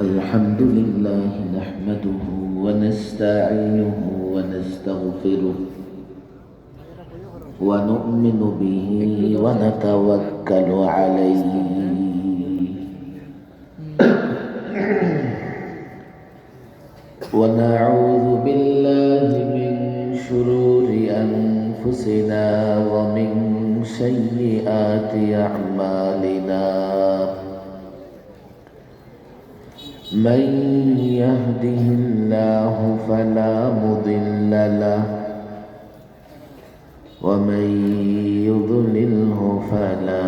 الحمد لله نحمده ونستعينه ونستغفره ونؤمن به ونتوكل عليه ونعوذ بالله من شرور أنفسنا ومن سيئات أعمالنا من يهده الله فلا مضل له ومن يضلله فلا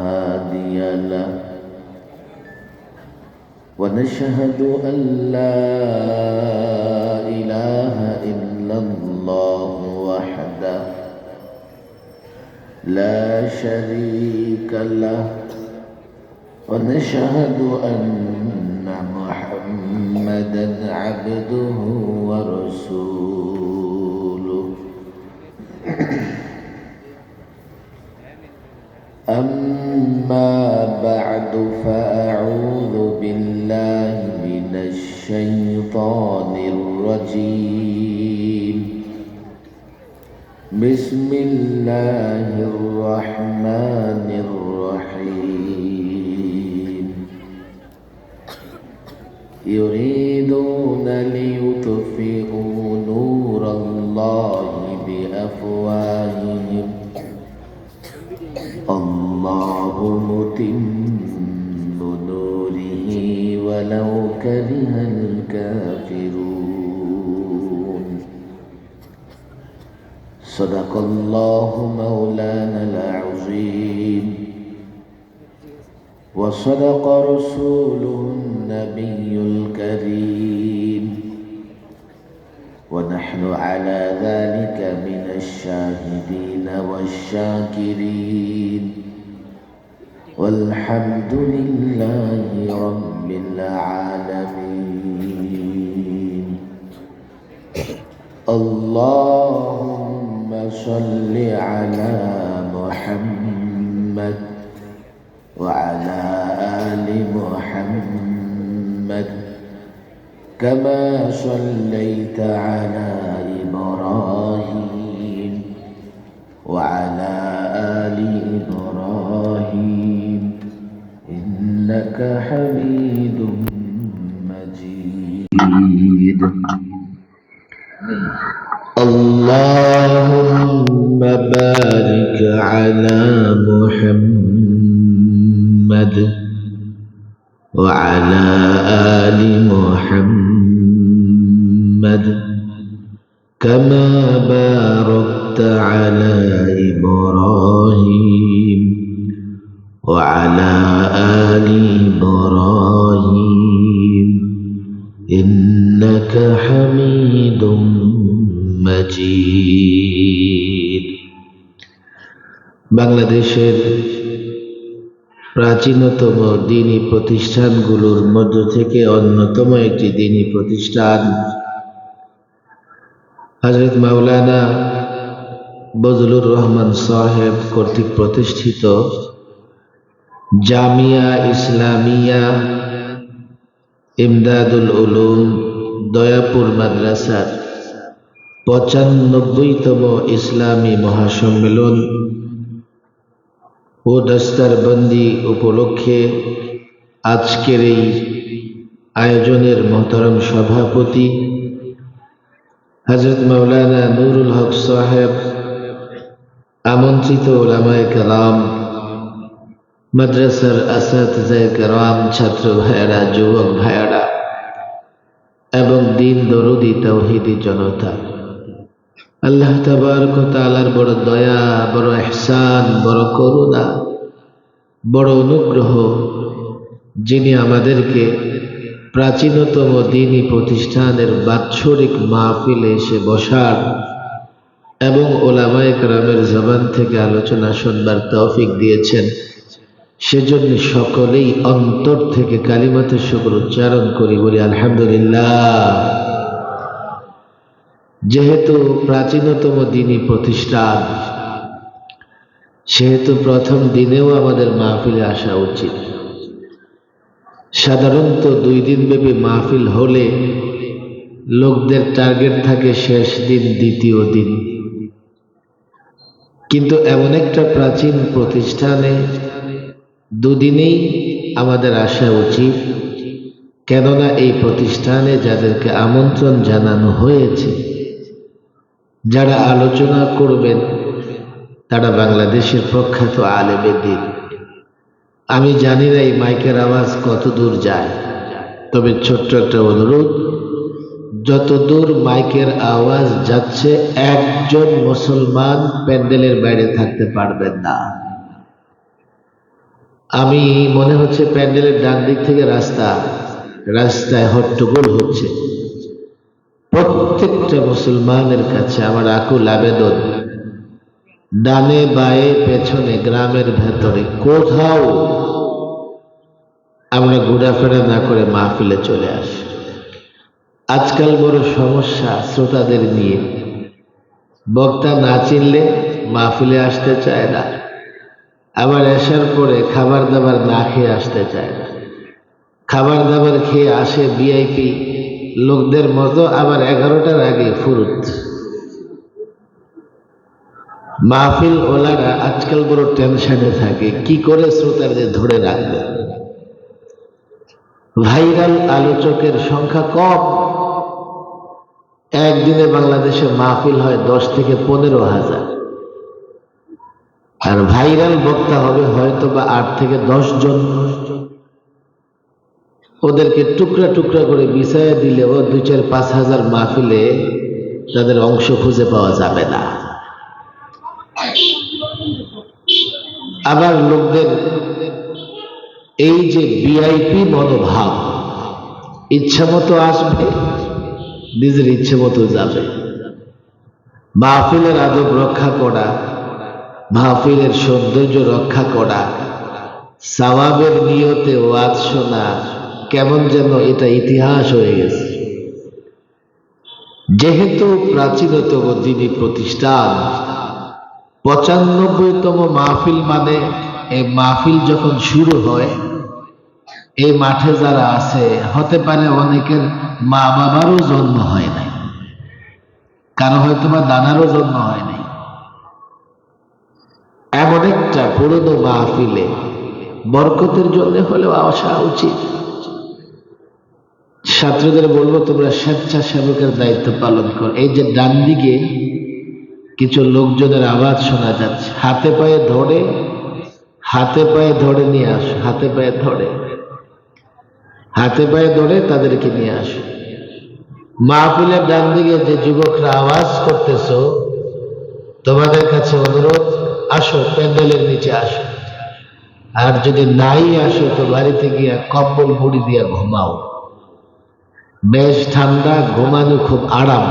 هادي له ونشهد أن لا إله إلا الله وحده لا شريك له ونشهد أن محمدا عبده ورسوله أما بعد فأعوذ بالله من الشيطان الرجيم بسم الله الرحمن الرحيم يريدون ليطفئوا نور الله بأفواههم الله متم نوره ولو كره الكافرون صدق الله مولانا العظيم وصدق رسوله النبي الكريم ونحن على ذلك من الشاهدين والشاكرين والحمد لله رب العالمين اللهم صل على محمد وعلى آل محمد كما صليت على إبراهيم وعلى آل إبراهيم إنك حميد مجيد اللهم بارك على محمد وعلى آل محمد كما باركت على إبراهيم وعلى آل إبراهيم إنك حميد مجيد বাংলাদেশের প্রাচীনতম দ্বীনি প্রতিষ্ঠানগুলোর মধ্য থেকে অন্যতম একটি দ্বীনি প্রতিষ্ঠান হযরত মাওলানা বজলুর রহমান সাহেব কর্তৃক প্রতিষ্ঠিত জামিয়া ইসলামিয়া ইমদাদুল উলুম দয়াপুর মাদ্রাসার ৯৫তম ইসলামী মহাসম্মেলন ও দস্তারবন্দি উপলক্ষে আজকের এই আয়োজনের মহতরম সভাপতি হযরত মাওলানা নুরুল হক সাহেব, আমন্ত্রিত উলামায়ে কেরাম, মাদ্রাসার আসাতিজায়ে কেরাম, ছাত্র ভাইয়েরা, যুবক ভাইয়েরা এবং দিন দরদি তাওহীদি জনতা, আল্লাহ তাবারক ওয়া তাআলার বড় দয়া, বড় ইহসান, বড় করুণা, বড় অনুগ্রহ, যিনি আমাদেরকে প্রাচীনতম দ্বীনি প্রতিষ্ঠানের বাৎসরিক মাহফিলে এসে বসার এবং উলামায়ে কেরামের জবান থেকে আলোচনা শুনবার তৌফিক দিয়েছেন, সেজন্য সকলেই অন্তর থেকে কালিমাতে শুকর উচ্চারণ করি, বলি আলহামদুলিল্লাহ। যেহেতু প্রাচীনতম দ্বীনি প্রতিষ্ঠান, সেহেতু প্রথম দিনেও আমাদের মাহফিলে আসা উচিত। সাধারণত 2 দিন ব্যাপী মাহফিল হলে লোকদের টার্গেট থাকে শেষ দিন, দ্বিতীয় দিন। কিন্তু এমন একটা প্রাচীন প্রতিষ্ঠানে 2 দিনেই আমাদের আসা উচিত, কেননা এই প্রতিষ্ঠানে যাদেরকে আমন্ত্রণ জানানো হয়েছে, যারা আলোচনা করবেন, তারা বাংলাদেশের প্রখ্যাত আলেমে দ্বীন। আমি জানি না এই মাইকের আওয়াজ কত দূর যায়, তবে ছোট্ট একটা অনুরোধ, যতদূর মাইকের আওয়াজ যাচ্ছে একজন মুসলমান প্যান্ডেলের বাইরে থাকতে পারবেন না। আমি মনে হচ্ছে প্যান্ডেলের ডান দিক থেকে রাস্তায় হট্টগোল হচ্ছে। প্রত্যেকটা মুসলমানের কাছে আমার আকুল আবেদন, ডানে বায়ে পেছনে গ্রামের ভেতরে কোথাও আমরা ঘোরাফেরা না করে মাহফিলে চলে আসি। আজকাল বড় সমস্যা শ্রোতাদের নিয়ে, বক্তা না চিনলে মাহফিলে আসতে চায় না, আবার আসার পরে খাবার দাবার না খেয়ে আসতে চায় না, খাবার দাবার খেয়ে আসে ভিআইপি লোকদের মতো, আবার 11টার আগে ফুরুত। মাহফিল ওলারা আজকাল বড় টেনশনে থাকে, কি করে শ্রোতাদের ধরে রাখবে। ভাইরাল আলোচকের সংখ্যা কম। একদিনে বাংলাদেশে মাহফিল হয় 10 থেকে 15,000, আর ভাইরাল বক্তা হবে হয়তো বা 8 থেকে 10 জন। ওদেরকে টুকরা টুকরা করে বিছায়া দিলে ও 2-4-5 হাজার মাহফিলে তাদের অংশ খুঁজে পাওয়া যাবে না। আবার লোকদের এই যে ভিআইপি মনোভাব, ইচ্ছা মতো আসবে, নিজের ইচ্ছে মতো যাবে। মাহফিলের আদব রক্ষা করা, মাহফিলের সৌন্দর্য রক্ষা করা, সওয়াবের নিয়তে ওয়াজ শোনা, কেমন যেন এটা ইতিহাস হয়ে গেছে। যেহেতু প্রাচীনতম দ্বীনী প্রতিষ্ঠান, 95তম মাহফিল মানে এই মাহফিল যখন শুরু হয়, এই মাঠে যারা আছে, হতে পারে অনেকের মা বাবারও জন্ম হয় নাই, কারো হয়তো বা দাদারও জন্ম হয় নাই। এমন একটা পুরনো মাহফিলে বরকতের জন্য হলেও আসা উচিত। ছাত্রদের বলবো, তোমরা স্বেচ্ছাসেবকের দায়িত্ব পালন করো। এই যে ডান দিকে কিছু লোকজনের আওয়াজ শোনা যাচ্ছে, হাতে পায়ে ধরে নিয়ে আসো, হাতে পায়ে ধরে তাদেরকে নিয়ে আসো। মাহফিলের ডান দিকে যে যুবকরা আওয়াজ করতেছো, তোমাদের কাছে অনুরোধ, আসো প্যান্ডেলের নিচে আসো। আর যদি নাই আসো তো বাড়িতে গিয়া কম্বল মুড়ি দিয়া ঘুমাও, বেশ ঠান্ডা, ঘুমানো খুব আরাম।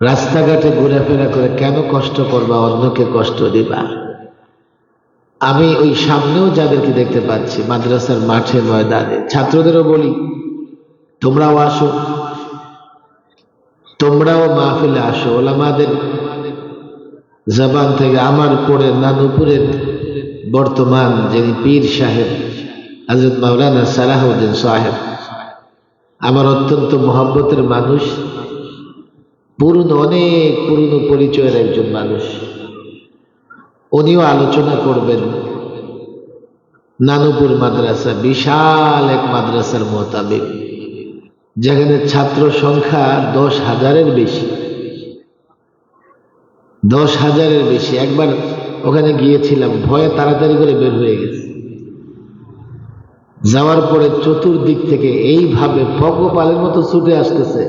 রাস্তাঘাটে ঘোরাফেরা করে কেন কষ্ট করবা, অন্যকে কষ্ট দিবা। আমি ওই সামনেও যাদেরকে দেখতে পাচ্ছি মাদ্রাসার মাঠে ময়দানে, ছাত্রদেরও বলি, তোমরাও আসো, তোমরাও মাহফিলে আসো। ওলামাদের জবান থেকে আমার পরে নানুপুরের বর্তমান যিনি পীর সাহেব হযরত মাওলানা সালাহউদ্দিন সাহেব, আমার অত্যন্ত মহব্বতের মানুষ, অনেক পুরনো পরিচয়ের একজন মানুষ। উনিও আলোচনা করবেন। নানুপুর মাদ্রাসা বিশাল এক মাদ্রাসার মোতাবেক, যেখানে ছাত্র সংখ্যা 10,000-এর বেশি। 10,000-এর বেশি। একবার ওখানে গিয়েছিলাম, ভয়ে তাড়াতাড়ি করে বের হয়ে গেছে। যাওয়ার পরে চতুর্দিক থেকে এইভাবে পঙ্গপালের মতো ছুটে আসতেছে,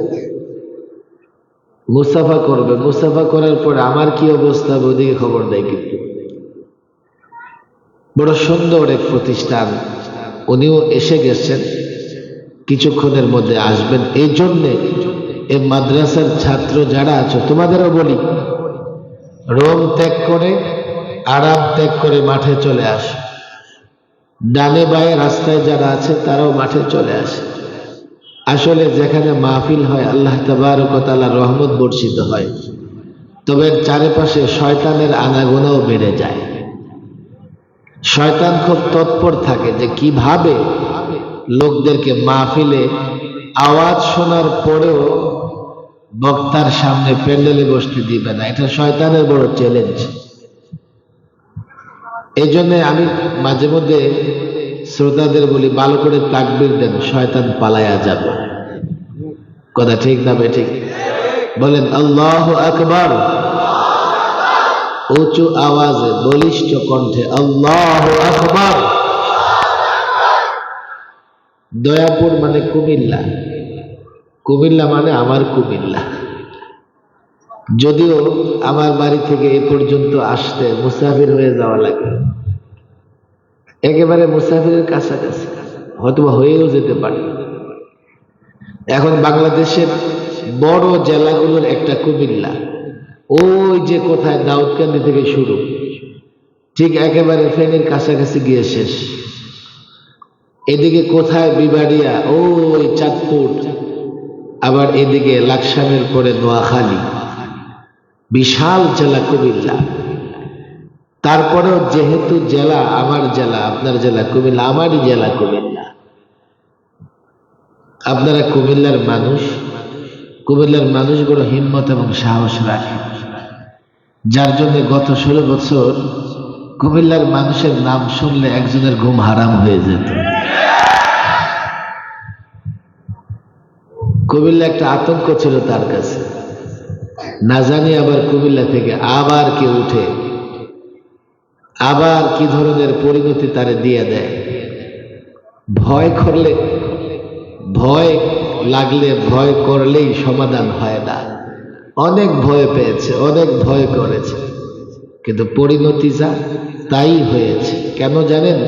মুসাফা করবে। মুসাফা করার পরে আমার কি অবস্থা হবে ওদিকে খবর দেয়। কিন্তু বড় সুন্দর এক প্রতিষ্ঠান, উনিও এসে গেছেন, কিছুক্ষণের মধ্যে আসবেন। এই জন্যে এই মাদ্রাসার ছাত্র যারা আছো, তোমাদেরও বলি, রোম ত্যাগ করে, আরাম ত্যাগ করে মাঠে চলে আসো। ডানে বায়ে রাস্তায় যারা আছে তারাও মাঠে চলে আসে। আসলে যেখানে মাহফিল হয় আল্লাহ তাবারক ওয়া তাআলার রহমত বর্ষিত হয়, তবে চারিপাশে শয়তানের আনাগোনাও বেড়ে যায়। শয়তান খুব তৎপর থাকে যে কিভাবে লোকদেরকে মাহফিলে আওয়াজ শোনার পরেও বক্তার সামনে প্যান্ডেলে বসতে দিবে না। এটা শয়তানের বড় চ্যালেঞ্জ। এই জন্য আমি মাঝে মধ্যে শ্রোতাদের বলি, ভালো করে তাকবীর দেন, শয়তান পালায়া যাবে। কথা ঠিক না বেঠিক? বলেন আল্লাহু আকবার, উঁচু আওয়াজে বলিষ্ঠ কণ্ঠে আল্লাহু আকবার। দয়াপুর মানে কুমিল্লা, কুমিল্লা মানে আমার কুমিল্লা। যদিও আমার বাড়ি থেকে এ পর্যন্ত আসতে মুসাফির হয়ে যাওয়া লাগে, একেবারে মুসাফিরের কাছাকাছি, হয়তো হয়েও যেতে পারে। এখন বাংলাদেশের বড় জেলাগুলোর একটা কুমিল্লা, ওই যে কোথায় দাউদকান্দি থেকে শুরু, ঠিক একেবারে ফেনীর কাছাকাছি গিয়ে শেষ। এদিকে কোথায় বিবাড়িয়া, ওই চাঁদপুর, আবার এদিকে লাকসামের পরে নোয়াখালী, বিশাল জেলা কুমিল্লা। তারপরেও যেহেতু জেলা আমার জেলা, আপনার জেলা কুমিল্লা, আমারই জেলা কুমিল্লা। আপনারা কুমিল্লার মানুষ, কুমিল্লার মানুষ বড় হিম্মত এবং সাহস রাখে, যার জন্য গত 16 বছর কুমিল্লার মানুষের নাম শুনলে একজনের ঘুম হারাম হয়ে যেত। কুমিল্লা একটা আতঙ্ক ছিল তার কাছে, না জানি আবার কুমিল্লা থেকে আবার কে উঠে আবার কি ধরনের পরিণতি তারে দিয়ে দেয়। ভয় করলে, ভয় লাগলে, ভয় করলেই সমাধান হয় না। অনেক ভয় পেয়েছে, অনেক ভয় করেছে, কিন্তু পরিণতি যা তাই হয়েছে। কেন জানেন?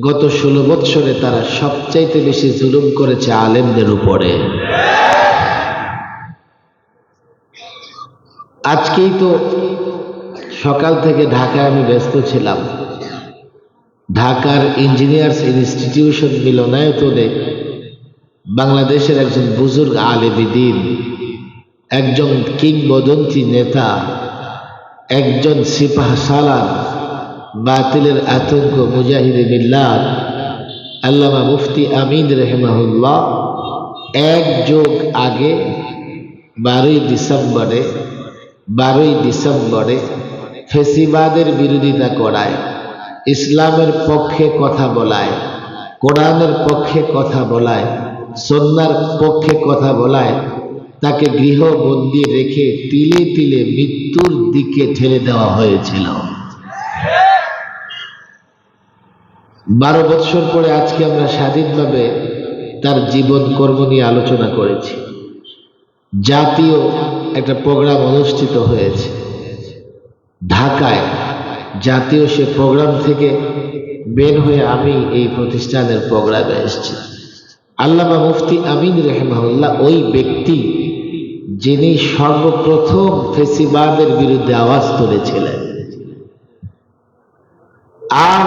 গত 16 বৎসরে তারা সবচাইতে বেশি জুলুম করেছে আলেমদের উপরে। আজকেই তো সকাল থেকে ঢাকায় আমি ব্যস্ত ছিলাম। ঢাকার ইঞ্জিনিয়ার্স ইনস্টিটিউশন মিলনায়তনে বাংলাদেশের একজন বুজুর্গ আলেমে দ্বীন, একজন কিংবদন্তি নেতা, একজন সিপাহ সালার, বাতিলের আতঙ্ক, মুজাহিদে মিল্লাত আল্লামা মুফতি আমিন রাহিমাহুল্লাহ 1 যুগ আগে 12ই ডিসেম্বরে ফেসিবাদের বিরোধিতা করায়, ইসলামের পক্ষে কথা বলায়, কোরআনের পক্ষে কথা বলায়, সুন্নাহর পক্ষে কথা বলায় তাকে গৃহবন্দী রেখে তিলে তিলে মৃত্যুর দিকে ঠেলে দেওয়া হয়েছিল। 12 বৎসর পরে আজকে আমরা স্বাধীনভাবে তার জীবন কর্ম নিয়ে আলোচনা করেছি। জাতীয় একটা প্রোগ্রাম অনুষ্ঠিত হয়েছে ঢাকায়। জাতীয় সে প্রোগ্রাম থেকে বের হয়ে আমি এই প্রতিষ্ঠানের প্রোগ্রামে এসেছি। আল্লামা মুফতি আমিন রাহিমাহুল্লাহ ওই ব্যক্তি যিনি সর্বপ্রথম ফেসিবাদের বিরুদ্ধে আওয়াজ তুলেছিলেন। আর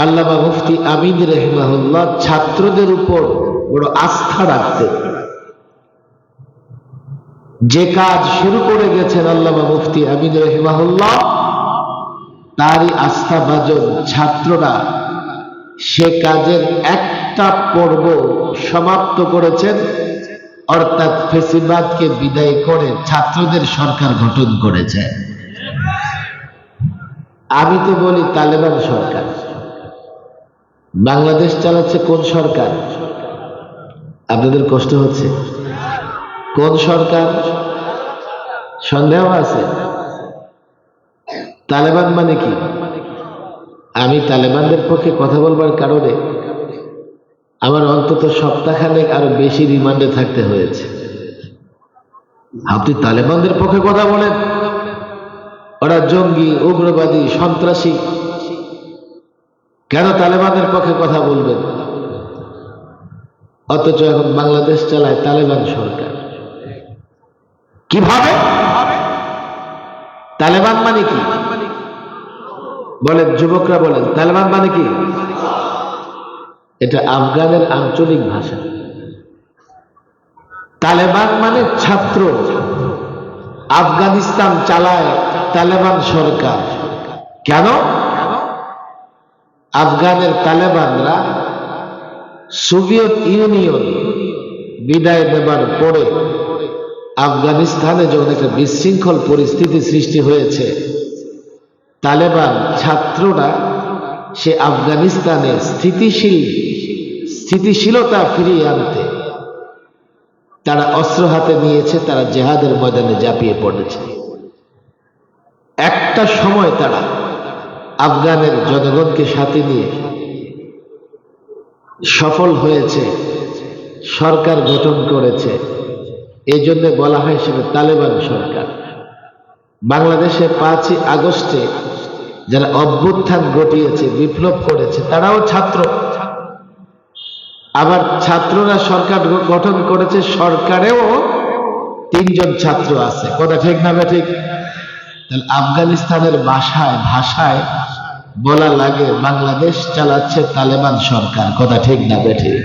আল্লামা মুফতি আমিন রাহিমাহুল্লাহ ছাত্রদের উপর বড় আস্থা রাখতেন। যে কাজ শুরু করে গেছেন আল্লামা মুফতি আমিন রাহিমাহুল্লাহ, তারই আস্থাভাজন ছাত্ররা সে কাজের একটা পর্ব সমাপ্ত করেছেন, অর্থাৎ ফেসিবাদকে বিদায় করে ছাত্রদের সরকার গঠন করেছে। আমি তো বলি তালেবান সরকার। বাংলাদেশ চালাচ্ছে কোন সরকার? আপনাদের কষ্ট হচ্ছে? কোন সরকার? সন্দেহ আছে? তালেবান মানে কি? আমি তালেবানদের পক্ষে কথা বলবার কারণে আমার অন্তত সপ্তাহখানেক আরো বেশি রিমান্ডে থাকতে হয়েছে। আপনি তালেবানদের পক্ষে কথা বলেন, ওরা জঙ্গি, উগ্রবাদী, সন্ত্রাসী, কেন তালেবানের পক্ষে কথা বলবেন? অথচ এখন বাংলাদেশ চালায় তালেবান সরকার। কিভাবে? তালেবান মানে কি বলেন, যুবকরা বলেন, তালেবান মানে কি? এটা আফগানের আঞ্চলিক ভাষা। তালেবান মানে ছাত্র। আফগানিস্তান চালায় তালেবান সরকার। কেন? আফগানের তালেবানরা সোভিয়েত ইউনিয়ন বিদায় নেবার পরে আফগানিস্তানে যখন একটা বিশৃঙ্খল পরিস্থিতি সৃষ্টি হয়েছে, তালেবান ছাত্ররা সে আফগানিস্তানে স্থিতিশীলতা ফিরিয়ে আনতে তারা অস্ত্র হাতে নিয়েছে, তারা জেহাদের ময়দানে ঝাঁপিয়ে পড়েছে। একটা সময় তারা আফগানের জনগণকে সাথে নিয়ে সফল হয়েছে, সরকার গঠন করেছে। এই জন্য বলা হয় সেটা তালেবান সরকার। বাংলাদেশে 5ই আগস্টে যারা অভ্যুত্থান ঘটিয়েছে, বিপ্লব করেছে, তারাও ছাত্র। আবার ছাত্ররা সরকার গঠন করেছে, সরকারেও 3 জন ছাত্র আছে। কথা ঠিক না ঠিক? তাহলে আফগানিস্তানের ভাষায় বলা লাগে বাংলাদেশ চালাচ্ছে তালেবান সরকার। কথা ঠিক না ঠিক?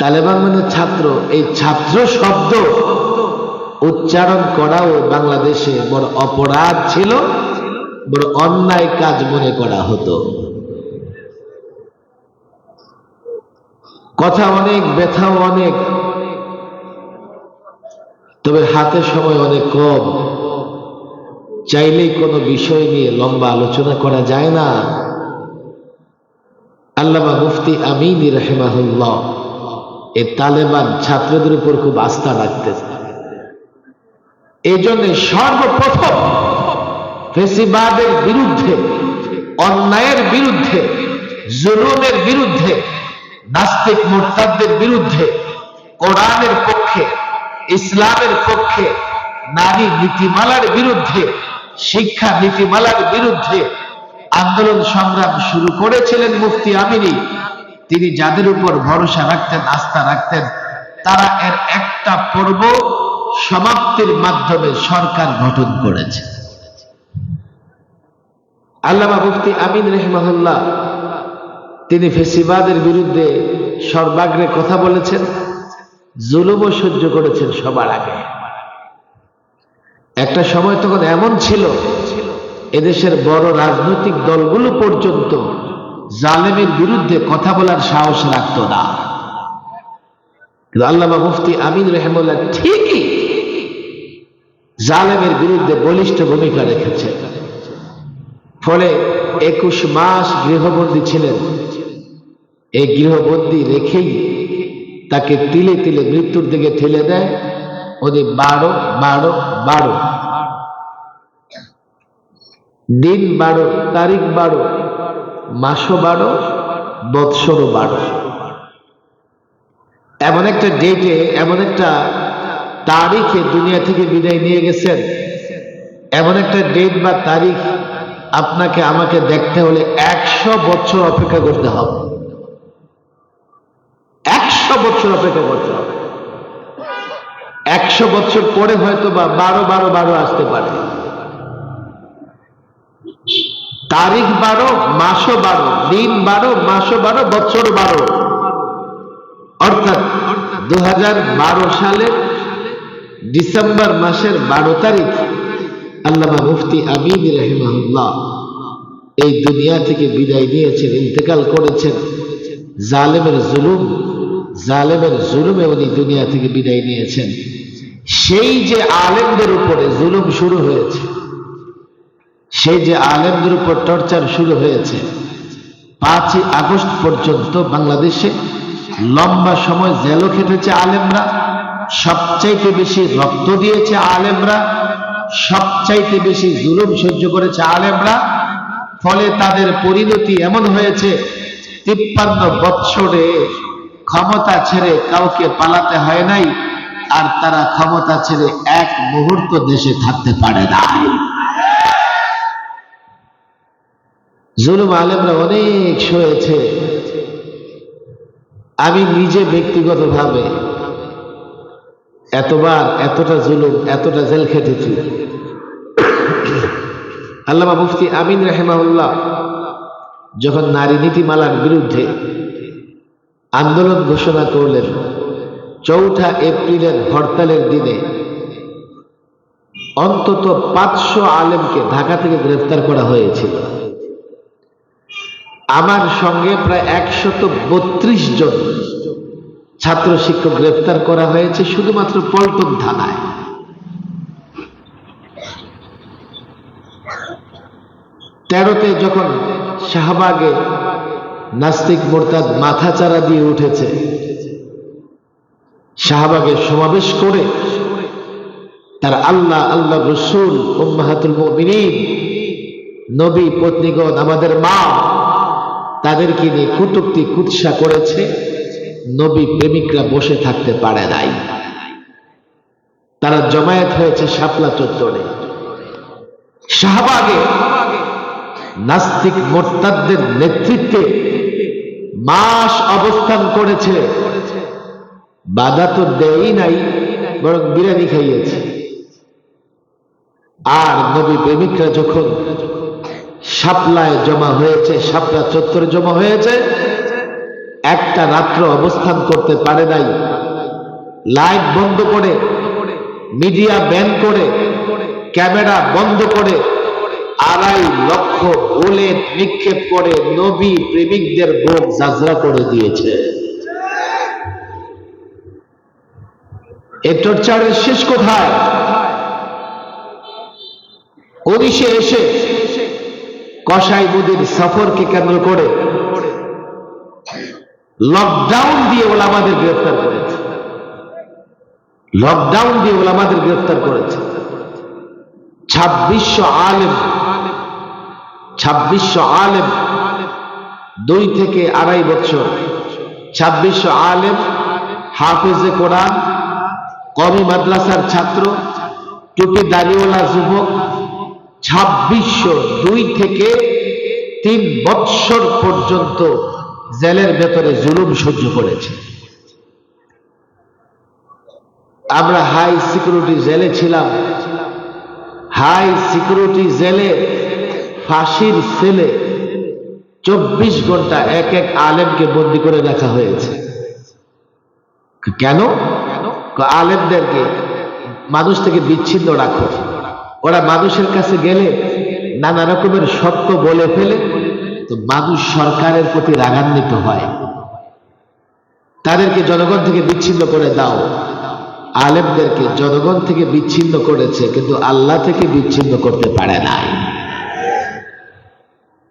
তালেবান মানে ছাত্র। এই ছাত্র শব্দ উচ্চারণ করাও বাংলাদেশে বড় অপরাধ ছিল, বড় অন্যায় কাজ মনে করা হতো। কথা অনেক, ব্যথাও অনেক, তবে হাতে সময় অনেক কম। চাইলেই কোনো বিষয় নিয়ে লম্বা আলোচনা করা যায় না। আল্লামা মুফতি আমিন রাহিমাহুল্লাহ এই তালেবান ছাত্রদের উপর খুব আস্থা রাখতেছে। এই জন্য সর্বপ্রথম ফেসিবাদের বিরুদ্ধে, অন্যায়ের বিরুদ্ধে, জুলুমের বিরুদ্ধে, নাস্তিক মুরতাদদের বিরুদ্ধে, কোরআনের পক্ষে, ইসলামের পক্ষে, নারী নীতিমালার বিরুদ্ধে, শিক্ষা নীতিমালার বিরুদ্ধে আন্দোলন সংগ্রাম শুরু করেছিলেন মুফতি আমিনী। তিনি যাদের উপর ভরসা রাখতেন, আস্থা রাখতেন, তারা এর একটা পর্ব সমাপ্তির মাধ্যমে সরকার গঠন করেছে। আল্লামা মুফতি আমিন রাহিমাহুল্লাহ তিনি ফেসিবাদের বিরুদ্ধে সর্বাগ্রে কথা বলেছেন, জুলুমও সহ্য করেছেন সবার আগে। একটা সময় তখন এমন ছিল, এদেশের বড় রাজনৈতিক দলগুলো পর্যন্ত জালেমের বিরুদ্ধে কথা বলার সাহস রাখত না। কিন্তু আল্লামা মুফতি আমিন রাহিমাহুল্লাহ ঠিকই জালেমের বিরুদ্ধে বলিষ্ঠ ভূমিকা রেখেছেন। ফলে 21 মাস গৃহবন্দী ছিলেন। এই গৃহবন্দী রেখেই তাকে তিলে তিলে মৃত্যুর দিকে ঠেলে দেয়। উনি 12 দিন 12, তারিখ 12, মাসও 12, বৎসরও 12। এমন একটা ডেটে, এমন একটা তারিখে দুনিয়া থেকে বিদায় নিয়ে গেছেন। এমন একটা ডেট বা তারিখ আপনাকে আমাকে দেখতে হলে 100 বছর অপেক্ষা করতে হবে। 100 বছর অপেক্ষা করতে হবে। 100 বছর পরে হয়তো বা 12 আসতে পারে। তারিখ 12, মাসও 12, দিন 12, মাসও 12, বছর 12। অর্থাৎ 2012 সালের ডিসেম্বর মাসের 12 তারিখ আল্লামা মুফতি আমিন রাহিমাহুল্লাহ এই দুনিয়া থেকে বিদায় নিয়েছেন, ইন্তেকাল করেছেন। জালেমের জুলুমে উনি দুনিয়া থেকে বিদায় নিয়েছেন। সেই যে আলেমদের উপরে জুলুম শুরু হয়েছে, সেই যে আলেমদের উপর টর্চার শুরু হয়েছে, 5ই আগস্ট পর্যন্ত বাংলাদেশে লম্বা সময় জেলও খেটেছে আলেমরা, সবচাইতে বেশি রক্ত দিয়েছে আলেমরা, সবচাইতে বেশি জুলুম সহ্য করেছে আলেমরা। ফলে তাদের পরিণতি এমন হয়েছে, 53 বৎসরে ক্ষমতা ছেড়ে কাউকে পালাতে হয় নাই, আর তারা ক্ষমতা ছেড়ে এক মুহূর্ত দেশে থাকতে পারে না। জুলুম আলেমরা অনেক সয়েছে। আমি নিজে ব্যক্তিগতভাবে এতবার এতটা জুলুম, এতটা জেল খেটেছি। আল্লামা মুফতি আমিন রাহিমাহুল্লাহ যখন নারী নীতিমালার বিরুদ্ধে আন্দোলন ঘোষণা করলেন, 4 এপ্রিলের হরতালের দিনে অন্তত 500 আলেমকে ঢাকা থেকে গ্রেফতার করা হয়েছিল। আমার সঙ্গে প্রায় 132 জন ছাত্র শিক্ষক গ্রেফতার করা হয়েছে শুধুমাত্র পল্টন থানায়। তেরোতে যখন শাহবাগে নাস্তিক মোরতাদ মাথাচাড়া দিয়ে উঠেছে, শাহবাগে সমাবেশ করে তার আল্লাহ আল্লাহ রসুল উম্মাহাতুল মুমিনিন নবী পত্নীগণ আমাদের মা তাদেরকে নিয়ে কুটুক্তি কুৎসা করেছে, নবী প্রেমিকরা বসে থাকতে পারে নাই। তারা জমায়েত হয়েছে শাপলা চত্বরে। শাহবাগে নাস্তিক মোরতাদদের নেতৃত্বে মাস অবস্থান করেছে, বাধা তো দেই নাই, বরং বিরিয়ানি খাইয়েছে। আর নবী প্রেমিকরা যখন শাপলায় জমা হয়েছে, শাপলা চত্বরে জমা হয়েছে, একটা রাত্র অবস্থান করতে পারে নাই। লাইট বন্ধ করে, মিডিয়া ব্যান করে, ক্যামেরা বন্ধ করে 2.5 লক্ষ বুলেট নিক্ষেপ করে নবী প্রেমিকদের বুক জাজরা করে দিয়েছে। এই টর্চারের শেষ কোথায়? 19-এ এসে কসাই মুদির সফরকে কেন্দ্র করে লকডাউন দিয়ে ওলামাদের গ্রেফতার করেছে। লকডাউন দিয়ে ওলামাদের গ্রেফতার করেছে। 2600 আলেম 2 থেকে 2.5 বছর 2600 আলেম, হাফেজে কোরআন, কওমি মাদ্রাসার ছাত্র, টুপি দাড়িওয়ালা যুবক, 2600 2 থেকে 3 বৎসর পর্যন্ত জেলের ভেতরে জুলুম সহ্য করেছে। আমরা হাই সিকিউরিটি জেলে ছিলাম। হাই সিকিউরিটি জেলে ফাঁসির সেলে 24 ঘন্টা এক এক আলেমকে বন্দী করে রাখা হয়েছে। কেন? আলেমদেরকে মানুষ থেকে বিচ্ছিন্ন রাখো। ওরা মানুষের কাছে গেলে নানা রকমের সত্য বলে ফেলে, তো মানুষ সরকারের প্রতি রাগান্বিত হয়। তাদেরকে জনগণ থেকে বিচ্ছিন্ন করে দাও। আলেমদেরকে জনগণ থেকে বিচ্ছিন্ন করেছে, কিন্তু আল্লাহ থেকে বিচ্ছিন্ন করতে পারে নাই।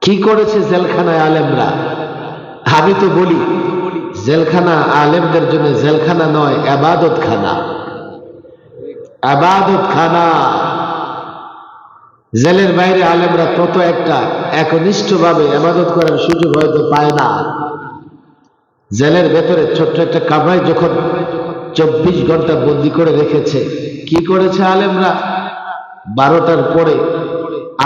কি করেছে জেলখানায় আলেমরা? আমি তো বলি জেলখানা আলেমদের জন্য জেলখানা নয়, ইবাদত খানা। ইবাদত খানা। জেলের বাইরে আলেমরা তত একটা একনিষ্ঠভাবে ইবাদত করার সুযোগ হয়তো পায় না। জেলের ভেতরে ছোট্ট একটা কামরায় যখন 24 ঘন্টা বন্দি করে রেখেছে, কি করেছে আলেমরা? 12টার পরে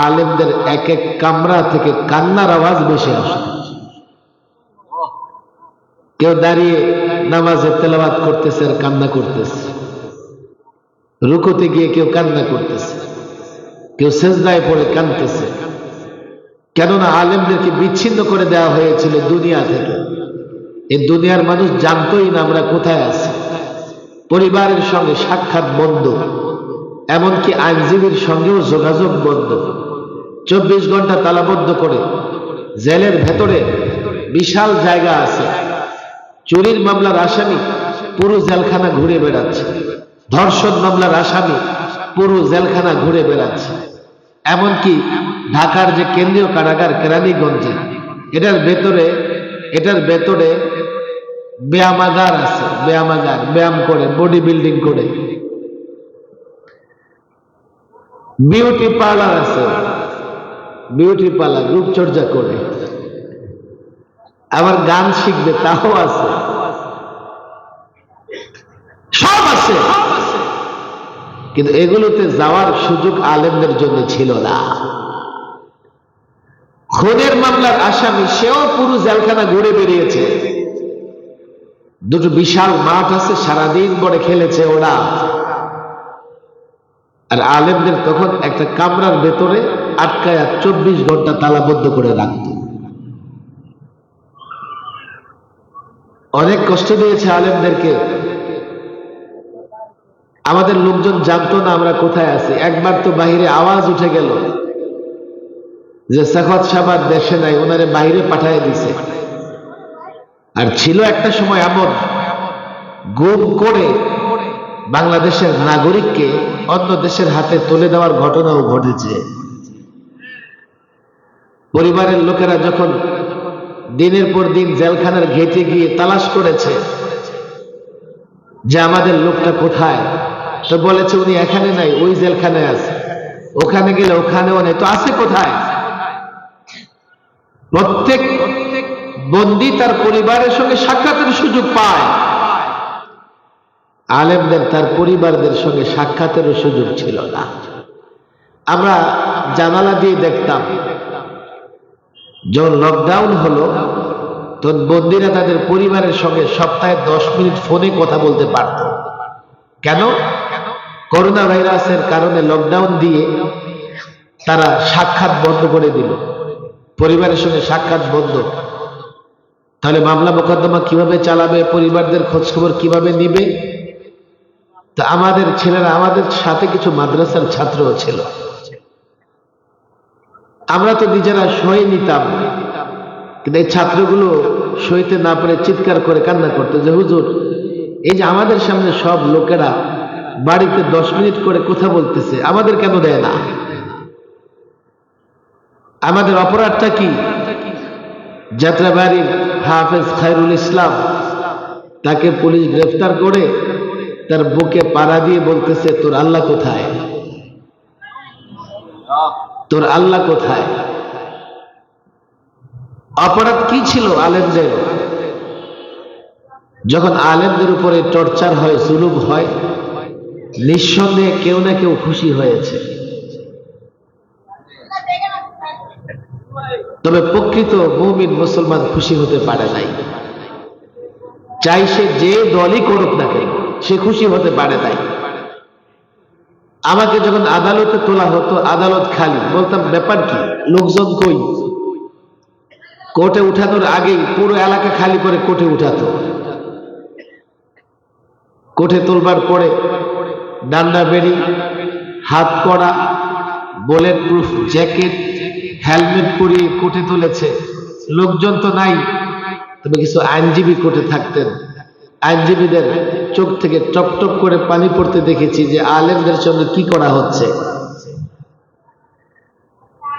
আলেমদের এক এক কামরা থেকে কান্নার আওয়াজ বেশি আসে। কেউ দাঁড়িয়ে নামাজে তেলাওয়াত করতেছে আর কান্না করতেছে, রুকুতে গিয়ে কেউ কান্না করতেছে, কেউ সেজদায় পড়ে কাঁদতেছে। কেননা আলেমদেরকে বিচ্ছিন্ন করে দেওয়া হয়েছিল দুনিয়া থেকে। এই দুনিয়ার মানুষ জানতোই না আমরা কোথায় আছি। পরিবারের সঙ্গে সাক্ষাৎ বন্ধ, এমনকি আইনজীবীর সঙ্গেও যোগাযোগ বন্ধ। 24 ঘন্টা তালাবদ্ধ করে জেলের ভেতরে বিশাল জায়গা আছে। চুরির মামলার আসামি পুরো জেলখানা ঘুরে বেড়াচ্ছে, ধর্ষণ মামলার আসামি পুরো জেলখানা ঘুরে বেড়াচ্ছে। এমনকি ঢাকার যে কেন্দ্রীয় কারাগার কেরানীগঞ্জে, এটার ভেতরে ব্যায়ামাগার আছে। ব্যায়ামাগার, ব্যায়াম করে, বডি বিল্ডিং করে। বিউটি পার্লার আছে, বিউটি পার্লার, রূপচর্চা করে। আবার গান শিখবে, তাও আছে, সব আছে। কিন্তু এগুলোতে যাওয়ার সুযোগ আলেমদের জন্য ছিল না। খুনের মামলার আসামি সেও পুরো জেলখানা ঘুরে বেরিয়েছে। দুটো বিশাল মাঠ আছে, সারাদিন পরে খেলেছে ওরা। আর আলেমদের তখন একটা কামরার ভেতরে আটকায়া 24 ঘন্টা তালাবদ্ধ করে রাখত। অনেক কষ্ট দিয়েছে আলেমদেরকে। আমাদের লোকজন জানতো না আমরা কোথায় আছি। একবার তো বাহিরে আওয়াজ উঠে গেল, যে সাখাওয়াত সাহেব আর দেশে নাই, ওনারে বাইরে পাঠিয়ে দিছে। আর ছিল একটা সময় এমন, গুম করে বাংলাদেশের নাগরিককে অন্য দেশের হাতে তুলে দেওয়ার ঘটনাও ঘটেছে। পরিবারের লোকেরা যখন দিনের পর দিন জেলখানার ঘেটে গিয়ে তালাশ করেছে যে আমাদের লোকটা কোথায়, তো বলেছে উনি এখানে নাই, ওই জেলখানায় আছে। ওখানে গেলে ওখানেও নেই, তো আছে কোথায়? প্রত্যেক বন্দী তার পরিবারের সঙ্গে সাক্ষাতের সুযোগ পায়, আলেমদের তার পরিবারদের সঙ্গে সাক্ষাতেরও সুযোগ ছিল না। আমরা জানালা দিয়ে দেখতাম, যখন লকডাউন হলো তখন বন্দীরা তাদের পরিবারের সঙ্গে সপ্তাহে 10 মিনিট ফোনে কথা বলতে পারত। কেন? করোনা ভাইরাসের কারণে লকডাউন দিয়ে তারা সাক্ষাৎ বন্ধ করে দিল, পরিবারের সঙ্গে সাক্ষাৎ বন্ধ। তাহলে মামলা মোকদ্দমা কিভাবে চালাবে, পরিবারদের খোঁজখবর কিভাবে নিবে? তা আমাদের ছেলেরা, আমাদের সাথে কিছু মাদ্রাসার ছাত্রও ছিল, আমরা তো নিজেরা সয়ে নিতাম, কিন্তু এই ছাত্রগুলো সইতে না পারে চিৎকার করে কান্না করতো যে হুজুর, এই যে আমাদের সামনে সব লোকেরা বাড়িতে 10 মিনিট করে কথা বলতেছে, আমাদের কেন দেয় না? আমাদের অপরাধটা কি? যাত্রাবাড়ির হাফেজ খায়রুল ইসলাম, তাকে পুলিশ গ্রেফতার করে তার বুকে পাড়া দিয়ে বলতেছে তোর আল্লাহ কোথায়, তোর আল্লাহ কোথায়? অপরাধ কি ছিল আলেমদের? যখন আলেমদের উপরে টর্চার হয়, জুলুম হয়, নিঃসন্দেহে কেউ না কেউ খুশি হয়েছে। তবে প্রকৃত মুমিন মুসলমান খুশি হতে পারে নাই। চাই সে যে দলই করুক না কেন, সে খুশি হতে পারে নাই। আমাকে যখন আদালতে তোলা হতো, আদালত খালি, বলতাম ব্যাপার কি, লোকজন কই? কোর্টে উঠানোর আগেই পুরো এলাকা খালি করে কোর্টে উঠাতো। কোর্টে তোলবার পরে ডান্ডা বেড়ি, হাত কড়া, বুলেট প্রুফ জ্যাকেট, হেলমেট পরিয়ে কোর্টে তুলেছে। লোকজন তো নাই, তবে কিছু আইনজীবী কোর্টে থাকতেন। আইনজীবীদের চোখ থেকে টপ টপ করে পানি পড়তে দেখেছি যে আলেমদের সঙ্গে কি করা হচ্ছে।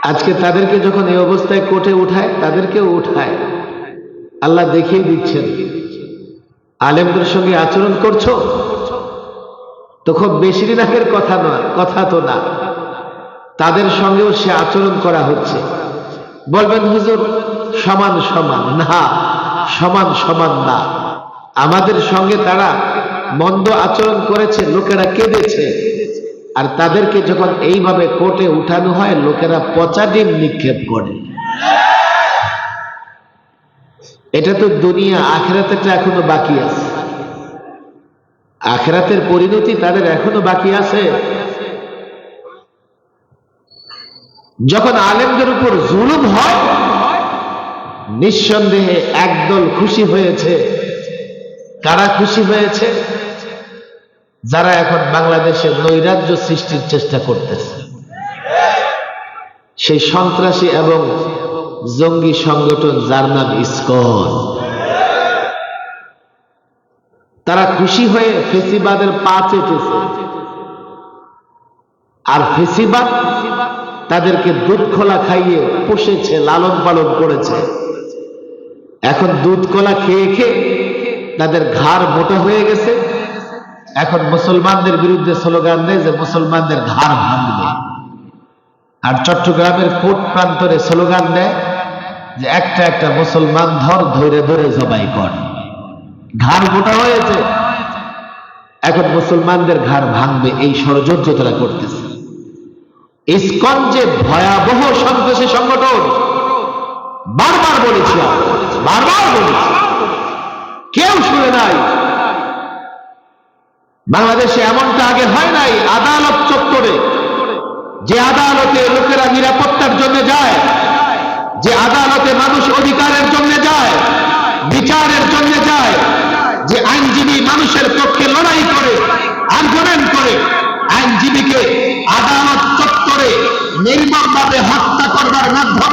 আজকে তাদেরকে যখন এই অবস্থায় কোর্টে উঠায়, তাদেরকেও উঠায়। আল্লাহ দেখিয়ে দিচ্ছেন, আলেমদের সঙ্গে আচরণ করছো তো খুব বেশি দিন আগের কথা নয়, কথা তো না, তাদের সঙ্গেও সে আচরণ করা হচ্ছে। বলবেন হুজুর সমান সমান, না, সমান সমান না। আমাদের সঙ্গে তারা মন্দ আচরণ করেছে, লোকেরা কেঁদেছে, আর তাদেরকে যখন এইভাবে কোর্টে উঠানো হয়, লোকেরা পচা ডিম নিক্ষেপ করে। এটা তো দুনিয়া, আখিরাতেরটা এখনো বাকি আছে। আখিরাতের পরিণতি তাদের এখনো বাকি আছে। যখন আলেমদের উপর জুলুম হয়, নিঃসন্দেহে একদল খুশি হয়েছে। কারা খুশি হয়েছে? যারা এখন বাংলাদেশে নৈরাজ্য সৃষ্টির চেষ্টা করতেছে, সেই সন্ত্রাসী এবং জঙ্গি সংগঠন যার নাম ইসকন। তারা খুশি হয়ে ফেসিবাদের পা চেটেছে, আর ফেসিবাদ তাদেরকে দুধ খোলা খাইয়ে পুষেছে, লালন পালন করেছে। এখন দুধ কলা খেয়ে খেয়ে তাদের ঘাড় মোটা হয়ে গেছে। এখন মুসলমানদের বিরুদ্ধে স্লোগান দেয় যে মুসলমানদের ঘাড় ভাঙবে। আর চট্টগ্রামের কোট প্রান্তরে স্লোগান দেয় যে একটা একটা মুসলমান ধরে ধরে জবাই কর। ঘাড় মোটা হয়েছে, এখন মুসলমানদের ঘাড় ভাঙবে, এই ষড়যন্ত্র তারা করতেছে। ইসকন যে ভয়াবহ সন্ত্রাসী সংগঠন, বারবার বলেছি, বারবার বলেছি, কেউ শুনে নাই। বাংলাদেশে এমনটা আগে হয় নাই। আদালত চত্বরে, যে আদালতে লোকেরা নিরাপত্তার জন্য যায়, যে আদালতে মানুষ অধিকারের জন্য যায়, বিচারের জন্য যায়, যে আইনজীবী মানুষের পক্ষে লড়াই করে, আর্গুমেন্ট করে, আইনজীবীকে আদালত চত্বরে নির্মমভাবে হত্যা করবার মাধ্যমে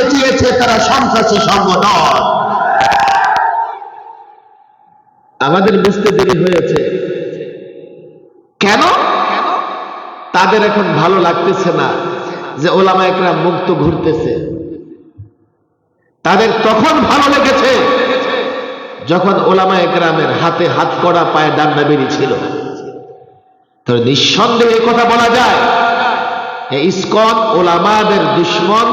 চেঁচিয়েছে তারা সন্ত্রাসী সংগঠন। আমাদের বুঝতে দেরি হয়েছে। কেন? তাদের এখন ভালো লাগতেছে না যে ওলামা একরাম মুক্ত ঘুরতেছে। তাদের তখন ভালো লেগেছে যখন ওলামা একরামের হাতে হাত করা, পায়ে ডান্ডা বেরি ছিল। তো নিঃসন্দেহে কথা বলা যায়, ইসকন ওলামাদের দুশ্মন,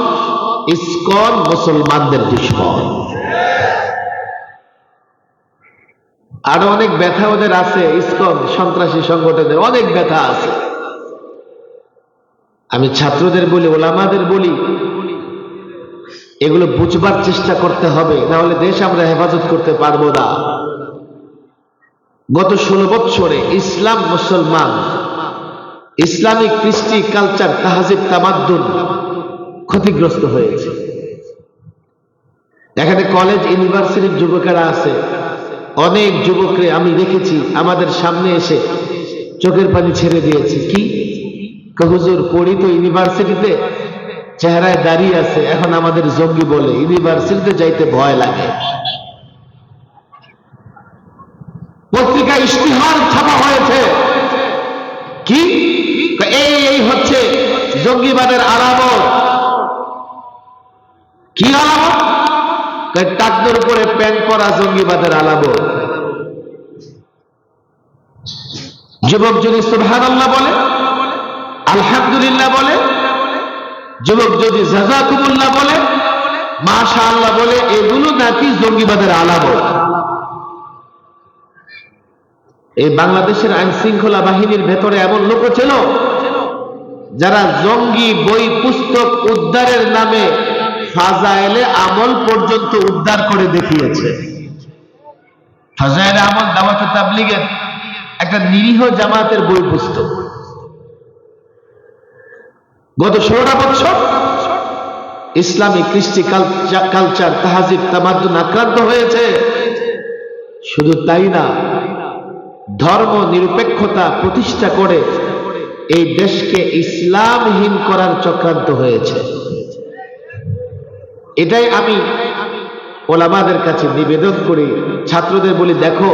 ইসকন মুসলমানদের দুশ্মন। আরো অনেক ব্যথা ওদের আছে, ইসকন সন্ত্রাসী সংগঠনের অনেক ব্যথা আছে। আমি ছাত্রদের বলি, ওলামাদের বলি, এগুলো বুঝবার চেষ্টা করতে হবে, না হলে দেশ আমরা হেফাজত করতে পারবো না। গত 16 বছরে ইসলাম, মুসলমান, ইসলামিক কৃষ্টি, কালচার, তাহজিব, তামাদ্দুন ক্ষতিগ্রস্ত হয়েছে। এখানে কলেজ ইউনিভার্সিটির যুবকেরা আছে, অনেক যুবকরে আমি দেখেছি আমাদের সামনে এসে চোখের পানি ছেড়ে দিয়েছে। কি হুজুর, পড়ি তো ইউনিভার্সিটিতে, চেহারায় দাঁড়িয়ে আছে, এখন আমাদের জঙ্গি বলে, ইউনিভার্সিটিতে যাইতে ভয় লাগে। পত্রিকা ইশতিহার ছাপা হয়েছে, কি এই হচ্ছে জঙ্গিবাদের আলামত। কি আলামত? টাকনোর উপরে প্যান্ট পরা জঙ্গিবাদের আলামত। যুবক যদি সুবহানাল্লাহ বলে, আলহামদুলিল্লাহ বলে, যুবক যদি জাযাকুমুল্লাহ বলে, মাশাআল্লাহ বলে, এগুলো নাকি জঙ্গিবাদের আলামত। এই বাংলাদেশের আইন শৃঙ্খলা বাহিনীর ভেতরে এমন লোক ছিল যারা জঙ্গি বই পুস্তক উদ্ধারের নামে ফাজায়েলে আমল পর্যন্ত উদ্ধার করে দেখিয়েছে। ফাজায়েলে আমল দাওয়াতে তাবলীগের একটা নিরীহ জামাতের বই পুস্তক। গত 16টা বছর ইসলামী কৃষ্টি, কালচার, তাহজিব, তামাদ্দুন আক্রান্ত হয়েছে। শুধু তাই না, ধর্ম নিরপেক্ষতা প্রতিষ্ঠা করে এই দেশকে ইসলামহীন করার চক্রান্ত হয়েছে। এটাই আমি ওলামাদের কাছে নিবেদন করি, ছাত্রদের বলি, দেখো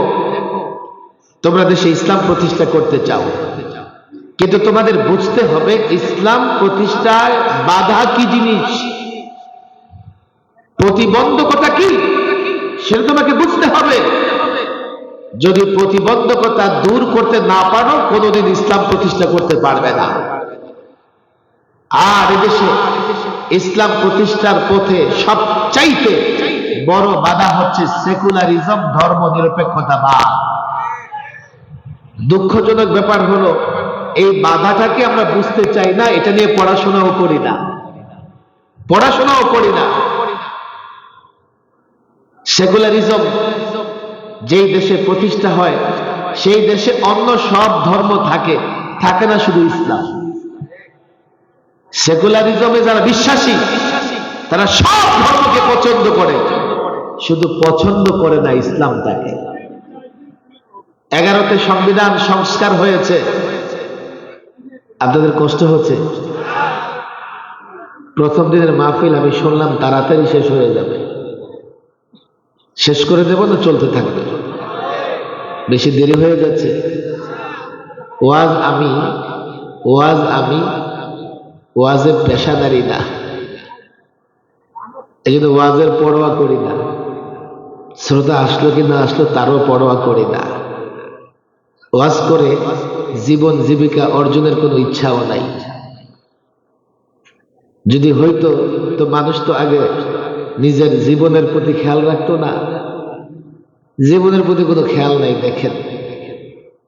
তোমরা দেশে ইসলাম প্রতিষ্ঠা করতে চাও, কিন্তু তোমাদের বুঝতে হবে ইসলাম প্রতিষ্ঠায় বাধা কি জিনিস, প্রতিবন্ধকতা কি, সেটা তোমাকে বুঝতে হবে। যদি প্রতিবন্ধকতা দূর করতে না পারো, কোনোদিন ইসলাম প্রতিষ্ঠা করতে পারবে না। আর এদেশে ইসলাম প্রতিষ্ঠার পথে সবচাইতে বড় বাধা হচ্ছে সেকুলারিজম, ধর্ম নিরপেক্ষতাবাদ। দুঃখজনক ব্যাপার হলো এই বাধাটাকে আমরা বুঝতে চাই না, এটা নিয়ে পড়াশোনাও করি না। সেকুলারিজম যেই দেশে প্রতিষ্ঠা হয় সেই দেশে অন্য সব ধর্ম থাকে না, শুধু ইসলাম। সেকুলারিজমে যারা বিশ্বাসী তারা সব ধর্মকে পছন্দ করে, শুধু পছন্দ করে না ইসলামটাকে। 11তে সংবিধান সংস্কার হয়েছে, আপনাদের কষ্ট হচ্ছে? প্রথম দিনের মাহফিল আমি শুনলাম তাড়াতাড়ি শেষ হয়ে যাবে। শেষ করে দেব না চলতে থাকবে? বেশি দেরি হয়ে যাচ্ছে। ওয়াজ আমি ওয়াজের পেশাদারি না, এই জন্য ওয়াজের পরোয়া করি না। শ্রোতা আসলো কি না আসলো তারও পরোয়া করি না। ওয়াজ করে জীবন জীবিকা অর্জনের কোনো ইচ্ছাও নাই। যদি হইতো তো মানুষ তো আগে নিজের জীবনের প্রতি খেয়াল রাখতো না। জীবনের প্রতি কোনো খেয়াল নাই। দেখেন,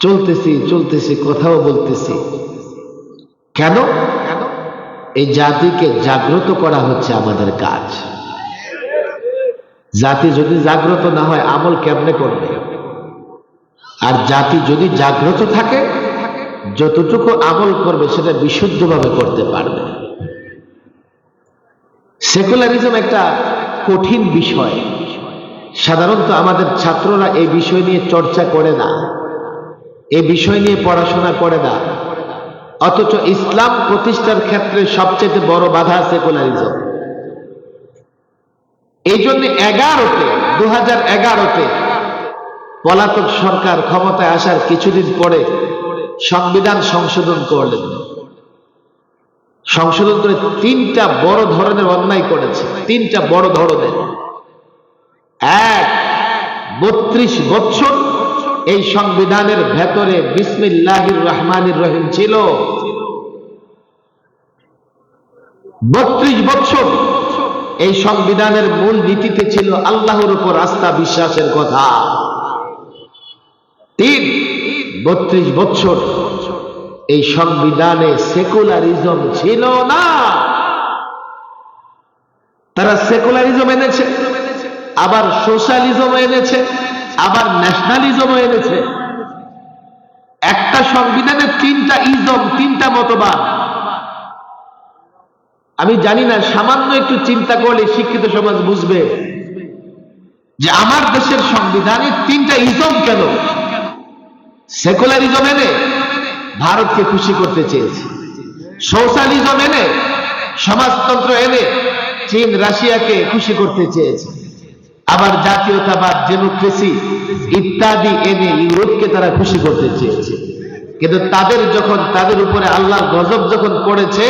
চলতেছি, কথাও বলতেছি। কেন? এই জাতিকে জাগ্রত করা হচ্ছে আমাদের কাজ। জাতি যদি জাগ্রত না হয় আমল কেমনে করবে? আর জাতি যদি জাগ্রত থাকে, যতটুকু আমল করবে সেটা বিশুদ্ধভাবে করতে পারবে। সেকুলারিজম একটা কঠিন বিষয়। সাধারণত আমাদের ছাত্ররা এই বিষয় নিয়ে চর্চা করে না, এই বিষয় নিয়ে পড়াশোনা করে না। অথচ ইসলাম প্রতিষ্ঠার ক্ষেত্রে সবচেয়ে বড় বাধা সেকুলারিজম। এই জন্য 2011-তে পলাতক সরকার ক্ষমতায় আসার কিছুদিন পরে সংবিধান সংশোধন করলেন। সংশোধন করে 3টা বড় ধরনের অন্যায় করেছে। 3টা বড় ধরনের। 32 বছর এই সংবিধানের ভেতরে বিসমিল্লাহির রহমানির রহিম ছিল। 32 বছর এই সংবিধানের মূল নীতিতে ছিল আল্লাহর উপর আস্থা বিশ্বাসের কথা। 32 বছর এই সংবিধানে সেকুলারিজম ছিল না। তারা সেকুলারিজম এনেছে, আবার সোশ্যালিজম এনেছে, আবার ন্যাশনালিজম এনেছে। একটা সংবিধানে 3টা ইজম, 3টা মতবাদ। আমি জানি না, সামান্য একটু চিন্তা করলে শিক্ষিত সমাজ বুঝবে যে আমার দেশের সংবিধানে 3টা ইজম কেন। সেকুলারিজম এনে ভারতকে খুশি করতে চেয়েছে, সোশ্যালিজম এনে, সমাজতন্ত্র এনে চীন রাশিয়াকে খুশি করতে চেয়েছে, আবার জাতীয়তাবাদ, ডেমোক্রেসি ইত্যাদি এনে ইউরোপকে তারা খুশি করতে চেয়েছে। কিন্তু তাদের উপরে আল্লাহর গজব যখন পড়েছে,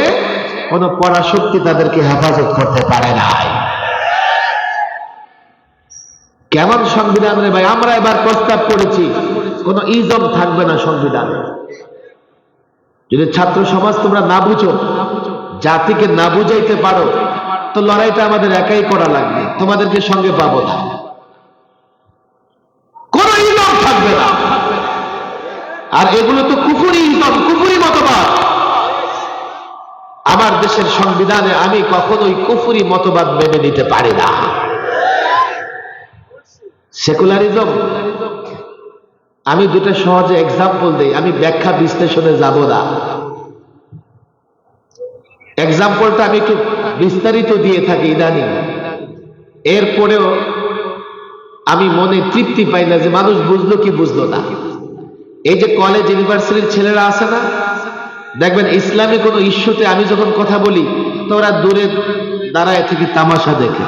কোন পরাশক্তি তাদেরকে হেফাজত করতে পারে নাই। কেমন সংবিধান রে ভাই! আমরা এবার প্রস্তাব করেছি কোন ইজম থাকবে না সংবিধানে। যদি ছাত্র সমাজ তোমরা না বুঝো, জাতিকে না বুঝাইতে পারো, তো লড়াইটা আমাদের একাই করা লাগবে, তোমাদেরকে সঙ্গে পাবো না। কোন ইজম থাকবে না। আর এগুলো তো কুফরি ইজম, কুফরি মতবাদ। আমার দেশের সংবিধানে আমি কখনোই কুফরি মতবাদ মেনে নিতে পারি না। সেকুলারিজম, আমি দুটো সহজে এক্সাম্পল দেই, আমি ব্যাখ্যা বিশ্লেষণে যাব না। এক্সাম্পলটা আমি একটু বিস্তারিত দিয়ে থাকি ইদানিং, এরপরেও আমি মনে তৃপ্তি পাই না যে মানুষ বুঝলো কি বুঝলো না। এই যে কলেজ ইউনিভার্সিটির ছেলেরা আছে না, দেখবেন ইসলামী কোনো ইস্যুতে আমি যখন কথা বলি তো ওরা দূরে দাঁড়ায় থেকে তামাশা দেখে,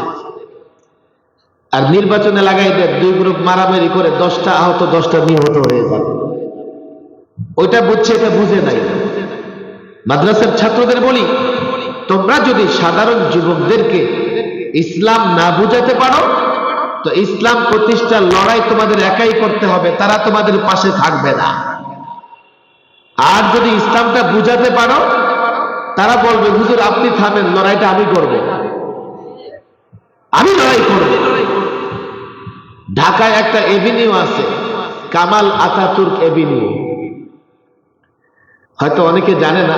আর নির্বাচনে লাগাই দেয় 2 গ্রুপ মারামারি করে 10টা আহত 10টা নিহত হয়ে যাবে। ওইটা বুঝছে, এটা বুঝে নাই। মাদ্রাসার ছাত্রদের বলি, তোমরা যদি সাধারণ যুবকদেরকে ইসলাম না বুঝাতে পারো, তো ইসলাম প্রতিষ্ঠার লড়াই তোমাদের একাই করতে হবে, তারা তোমাদের পাশে থাকবে না। আর যদি ইসলামটা বুঝাতে পারো, তারা বলবে হুজুর আপনি থামেন, লড়াইটা আমি করব, আমি লড়াই করব। ঢাকায় একটা এভিনিউ আছে, কামাল আতাতুর্ক এভিনিউ। হয়তো অনেকে জানে না,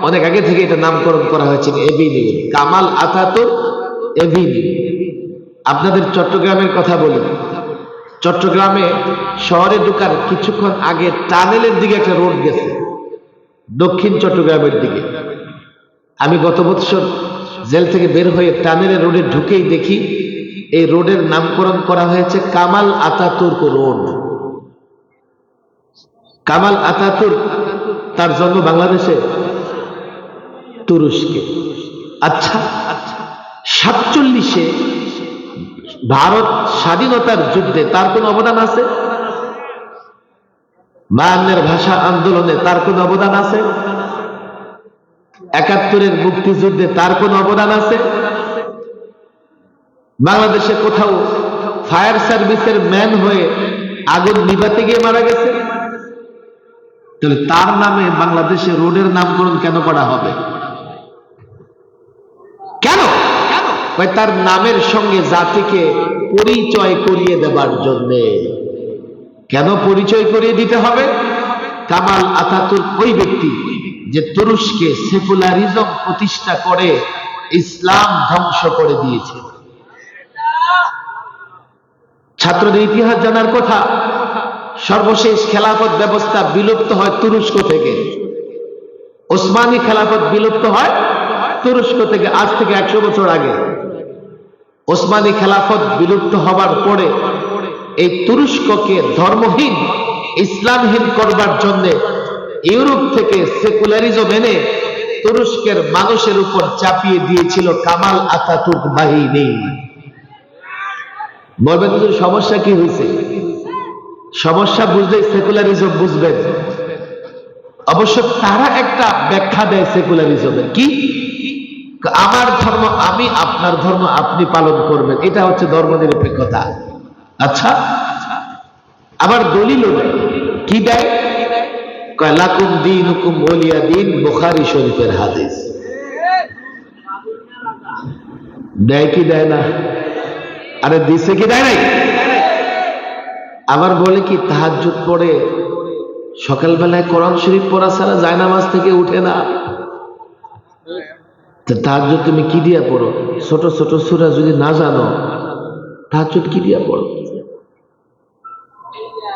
অনেক আগে থেকে এটা নামকরণ করা হয়েছে এভিনিউ, কামাল আতাতুর্ক এভিনিউ। আপনাদের চট্টগ্রামের কথা বলি, চট্টগ্রামে শহরে ঢোকার কিছুক্ষণ আগে টানেলের দিকে একটা রোড গেছে, দক্ষিণ চট্টগ্রামের দিকে। আমি গত বছর জেল থেকে বের হয়ে টানেলের রোডে ঢুকেই দেখি এই রোডের নামকরণ করা হয়েছে Kamal Ataturk road. Kamal Ataturk তার জন্ম বাংলাদেশে, তুরস্কে। আচ্ছা, 47-এ ভারত স্বাধীনতার যুদ্ধে তার কোন অবদান আছে? 52-এর ভাষা আন্দোলনে তার কোন অবদান আছে? 71-এর মুক্তিযুদ্ধে তার কোন অবদান আছে? বাংলাদেশে কোথাও ফায়ার সার্ভিসের ম্যান হয়ে আগুন নিভাতে গিয়ে মারা গেছে? তাহলে তার নামে বাংলাদেশে রোডের নামকরণ কেন করা হবে? কেন? তার নামের সঙ্গে জাতিকে পরিচয় করিয়ে দেবার জন্য। কেন পরিচয় করিয়ে দিতে হবে? কামাল আতাতুর্ক ওই ব্যক্তি যে তুরস্কে সেকুলারিজম প্রতিষ্ঠা করে ইসলাম ধ্বংস করে দিয়েছে। ছাত্রদের ইতিহাস জানার কথা, সর্বশেষ খেলাফত ব্যবস্থা বিলুপ্ত হয় তুরস্ক থেকে। ওসমানী খেলাফত বিলুপ্ত হয় তুরস্ক থেকে, আজ থেকে 100 বছর আগে। ওসমানী খেলাফত বিলুপ্ত হবার পরে এই তুরস্ককে ধর্মহীন, ইসলামহীন করবার জন্য ইউরোপ থেকে সেকুলারিজম এনে তুরস্কের মানুষের উপর চাপিয়ে দিয়েছিল কামাল আতাতুর্ক বাহিনী। বলবেন হুজুর সমস্যা কি হয়েছে? সমস্যা বুঝলেই সেকুলারিজম বুঝবেন। অবশ্য তারা একটা ব্যাখ্যা দেয় সেকুলারিজমের, কি? আমার ধর্ম আমি, আপনার ধর্ম আপনি পালন করবেন, এটা হচ্ছে ধর্মনিরপেক্ষতা। আচ্ছা, আবার দলিলও দেয়। কি দেয়? কয় লাকুম দীনুকুম ওয়ালিয়া দীন, বুখারী শরীফের হাদিস। দেয় কি দেয় না? আরে দিছে কি দেয় নাই? আবার বলে কি তাহাজ্জুদ পড়ে সকালবেলায় কোরআন শরীফ পড়া ছাড়া জায়নামাজ থেকে উঠে না। তাহাজ্জুদ তুমি কি দিয়া পড়ো? ছোট ছোট সূরা যদি না জানো, তাহাজ্জুদ কি দিয়া পড়ো?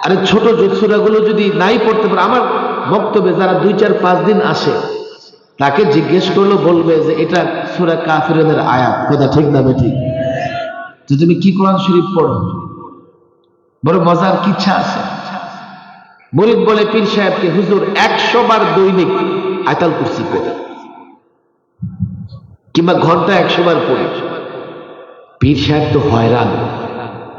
আরে ছোট সূরাগুলো যদি নাই পড়তে পারো, আমার বক্তব্যে যারা 2-4-5 দিন আসে তাকে জিজ্ঞেস করলো বলবে যে এটা সূরা কাফিরুনের আয়াত। কথা ঠিক না বেঠিক? তো তুমি কি কোরআন শরীফ পড়ো? বড় মজার কিচ্ছা আছে। মুরিদ বলে পীর সাহেবকে, হুজুর 100 বার দৈনিক আয়াতুল কুরসি পড়ে, কিংবা ঘন্টা 100 বার পড়ে। পীর সাহেব তো হয়রান,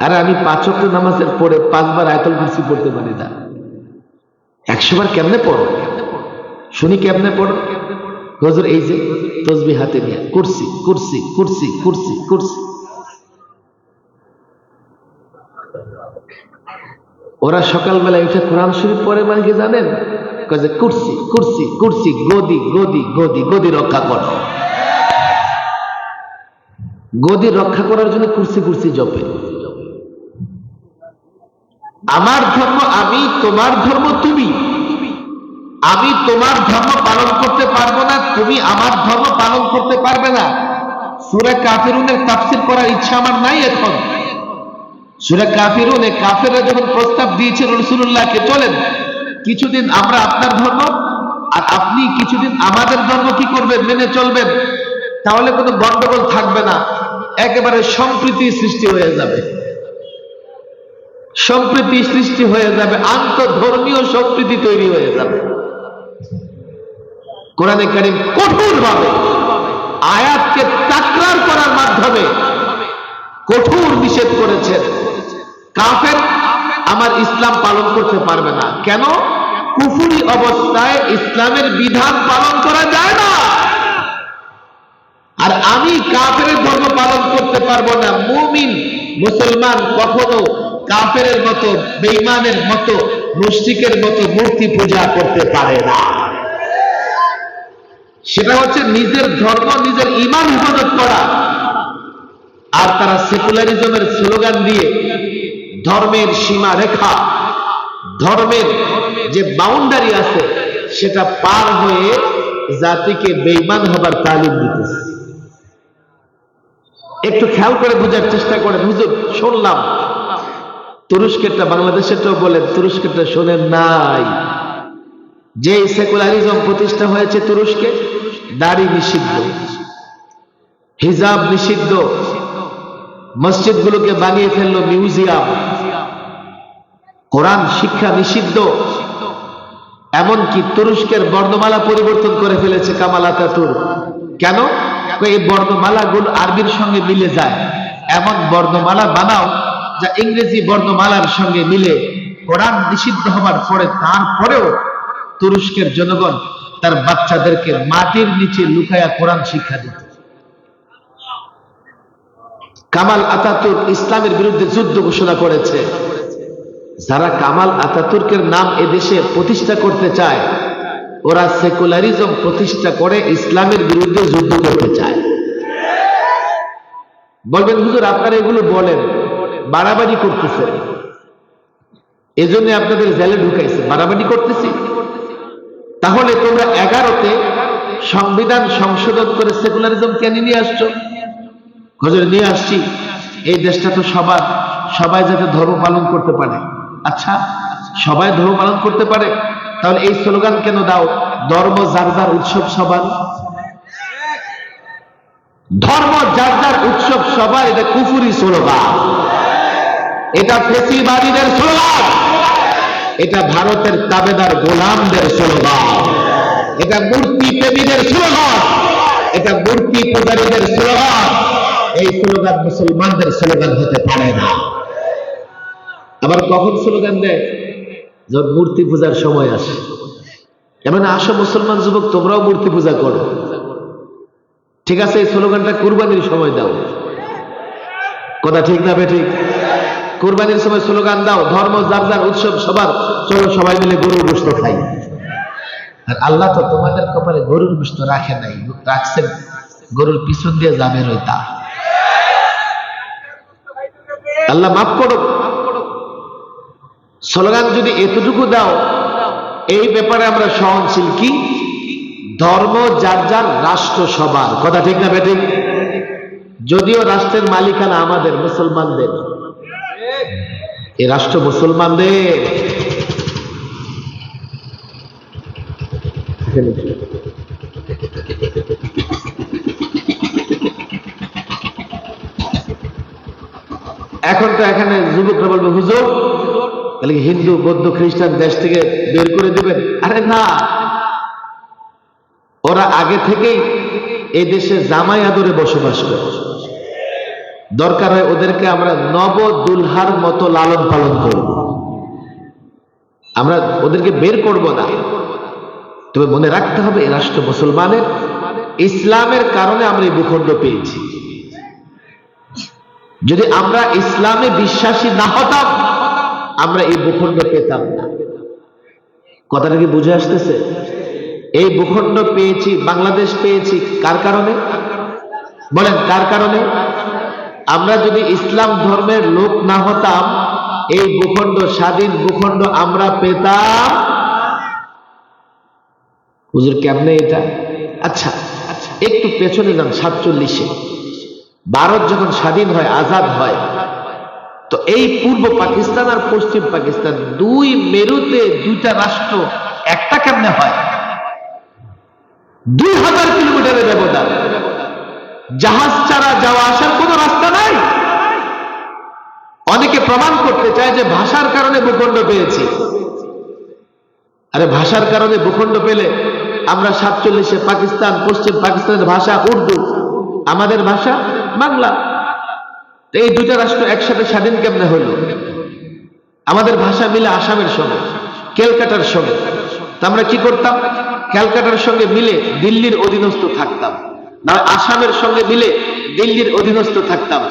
আরে আমি 5 ওয়াক্ত নামাজের পরে 5 বার আয়াতুল কুরসি পড়তে পারি না, 100 বার কেমনে পড়ো? শুনি কেমনে পড়ো? হুজুর এই যে তসবিহ হাতে নিয়ে কুরসি কুরসি কুরসি কুরসি কুরসি। ওরা সকালবেলা উঠে কোরআন শরীফ পড়ে মানে কি জানেন? যে কুরসি কুরসি কুরসি, গদি গদি গদি, গদি রক্ষা করো। গদি রক্ষা করার জন্য কুরসি কুরসি জপে। আমার ধর্ম আমি, তোমার ধর্ম তুমি। আমি তোমার ধর্ম পালন করতে পারবো না, তুমি আমার ধর্ম পালন করতে পারবে না। সূরা কাফিরুনের তাফসীর করার ইচ্ছা আমার নাই এখন। সূরা কাফিরুনে কাফেররা যখন প্রস্তাব দিয়েছে রাসূলুল্লাহকে, চলেন কিছুদিন আমরা আপনার ধর্ম আর আপনি কিছুদিন আমাদের ধর্ম কি করবেন, মেনে চলবেন, তাহলে কোনো গন্ডগোল থাকবে না, একেবারে সম্প্রীতি সৃষ্টি হয়ে যাবে। সম্প্রীতি সৃষ্টি হয়ে যাবে, আন্তঃধর্মীয় সম্প্রীতি তৈরি হয়ে যাবে। কোরআনে কারীম কঠোরভাবে আয়াতকে তাকরার করার মাধ্যমে কঠোর নিষেধ করেছেন। কাফের আমার ইসলাম পালন করতে পারবে না। কেন? কুফরি অবস্থায় ইসলামের বিধান পালন করা যায় না। আর আমি কাফেরের ধর্ম পালন করতে পারবো না। মুমিন মুসলমান কখনো কাফেরের মতো, বেঈমানের মতো, মুশরিকের মতো মূর্তি পূজা করতে পারে না। সেটা হচ্ছে নিজের ধর্ম, নিজের ঈমান হেফাজত করা। আর তারা সেকুলারিজমের স্লোগান দিয়ে ধর্মের সীমা রেখা, ধর্মের যে বাউন্ডারি আছে সেটা পার হয়ে জাতিকে বেঈমান হবার তালিম দিতেছে। একটু খেয়াল করে বোঝার চেষ্টা করেন। হুজুর শুনলাম তুরস্কেরটা, বাংলাদেশেরটাও বলেন, তুরস্কেরটা শোনেন নাই? যে সেকুলারিজম প্রতিষ্ঠা হয়েছে তুরস্কে, দাড়ি নিষিদ্ধ, হিজাব নিষিদ্ধ, মসজিদগুলোকে বানিয়ে ফেললো মিউজিয়াম, কোরআন শিক্ষা নিষিদ্ধ, এমনকি তুরস্কের বর্ণমালা পরিবর্তন করে ফেলেছে কামাল আতাতুর্ক। কেন? এই বর্ণমালাগুলো আরবির সঙ্গে মিলে যায়, এমন বর্ণমালা বানাও যা ইংরেজি বর্ণমালার সঙ্গে মিলে। কোরআন নিষিদ্ধ হবার পরে তারপরেও তুরস্কের জনগণ তার বাচ্চাদেরকে মাটির নিচে লুকায়া কোরআন শিক্ষা দিত। কামাল আতাতুর্ক ইসলামের বিরুদ্ধে যুদ্ধ ঘোষণা করেছে। যারা কামাল আতাতুর্কের নাম এদেশে প্রতিষ্ঠা করতে চায়, ওরা সেকুলারিজম প্রতিষ্ঠা করে ইসলামের বিরুদ্ধে যুদ্ধ করতে চায়। বলবেন হুজুর আপনারা এগুলো বলেন, বাড়াবাড়ি করতেছেন, এজন্য আপনাদের জেলে ঢুকাইছে, বাড়াবাড়ি করতেছি। তাহলে তোমরা 11তে সংবিধান সংশোধন করে সেকুলারিজম কেন নিয়ে আসছো? হুজুর নিয়ে আসছি এই দেশটা তো সবার, সবাই যাতে ধর্ম পালন করতে পারে। আচ্ছা, সবাই ধর্ম পালন করতে পারে, তাহলে এই স্লোগান কেন দাও, ধর্ম যার যার উৎসব সবার? ধর্ম যার যার উৎসব সবার, এটা কুফরি স্লোগান, এটা ফেসিবাদীদের স্লোগান, এটা ভারতের তাবেদার গোলামদের স্লোগান, এটা মূর্তি প্রেমীদের স্লোগান, এটা মূর্তি পূজারীদের স্লোগান। এই স্লোগান মুসলমানদের স্লোগান হতে পারে না। আবার কখন স্লোগান দেয়? যখন মূর্তি পূজার সময় আসে। এমন আসো মুসলমান যুবক, তোমরাও মূর্তি পূজা করো, ঠিক আছে, এই স্লোগানটা কুরবানির সময় দাও। কথা ঠিক না বেঠিক? কুরবানির সময় স্লোগান দাও, ধর্ম যার যার, উৎসব সবার, চলো সবাই মিলে গরুর গোশত খাই। আর আল্লাহ তো তোমাদের কপালে গরুর গোশত রাখে নাই, রাখছেন গরুর পিছন দিয়ে যাবে রইতা। আল্লাহ মাফ করো। স্লোগান যদি এতটুকু দাও, এই ব্যাপারে আমরা সহনশীল। কি? ধর্ম যার যার, রাষ্ট্র সবার। কথা ঠিক না বেঠিক? যদিও রাষ্ট্রের মালিকানা আমাদের মুসলমানদের, এই রাষ্ট্র মুসলমানদের। এখন তো এখানে যুবকরা বলবে, হুজুর তাহলে হিন্দু বৌদ্ধ খ্রিস্টান দেশ থেকে বের করে দিবেন। আরে না, ওরা আগে থেকেই এই দেশে জামাই আদরে বসবাস করে। দরকার হয় ওদেরকে আমরা নব দুলহার মতো লালন পালন করব, আমরা ওদেরকে বের করব না। তবে মনে রাখতে হবে, এই রাষ্ট্র মুসলমানের, ইসলামের কারণে আমরা এই ভূখণ্ড পেয়েছি। যদি আমরা ইসলামে বিশ্বাসী না হতাম, আমরা এই ভূখণ্ড পেতাম না। কথাটা কি বুঝে আসতেছে? এই ভূখণ্ড পেয়েছি, বাংলাদেশ পেয়েছি কার কারণে? বলেন কার কারণে? আমরা যদি ইসলাম ধর্মের লোক না হতাম, এই ভূখণ্ড, স্বাধীন ভূখণ্ড আমরা পেতাম। হুজুর কেমনে এটা? আচ্ছা, একটু পেছনে যান। 47-এ ভারত যখন স্বাধীন হয়, আজাদ হয়, তো এই পূর্ব পাকিস্তান আর পশ্চিম পাকিস্তান, দুই মেরুতে দুইটা রাষ্ট্র একটা কেমনে হয়? 2000 কিলোমিটারের ব্যবধান, জাহাজ ছাড়া যাওয়া আসার কোন রাস্তা নাই। অনেকে প্রমাণ করতে চায় যে ভাষার কারণে ভূখণ্ড পেয়েছি। আরে ভাষার কারণে ভূখণ্ড পেলে আমরা 47-এ পাকিস্তান, পশ্চিম পাকিস্তানের ভাষা উর্দু, আমাদের ভাষা বাংলা। এই দুইটা রাষ্ট্র একসাথে স্বাধীন কেমনে হলো? আমাদের ভাষা মিলে আসামের সঙ্গে, ক্যালকাটার সঙ্গে। তা আমরা কি করতাম? ক্যালকাটার সঙ্গে মিলে দিল্লির অধীনস্থ থাকতাম, না আসামের সঙ্গে মিলে দিল্লির অধীনস্থ থাকতাম।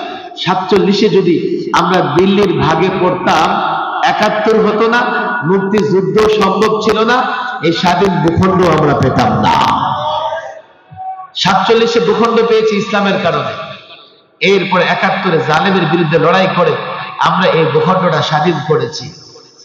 47-এ যদি আমরা দিল্লির ভাগে পড়তাম, 71 হতো না, মুক্তিযুদ্ধ সম্ভব ছিল না, এই স্বাধীন ভূখণ্ড আমরা পেতাম না। 47-এ ভূখণ্ড পেয়েছি ইসলামের কারণে। এরপরে 71-এ জালেমের বিরুদ্ধে লড়াই করে আমরা এই ভূখণ্ডটা স্বাধীন করেছি।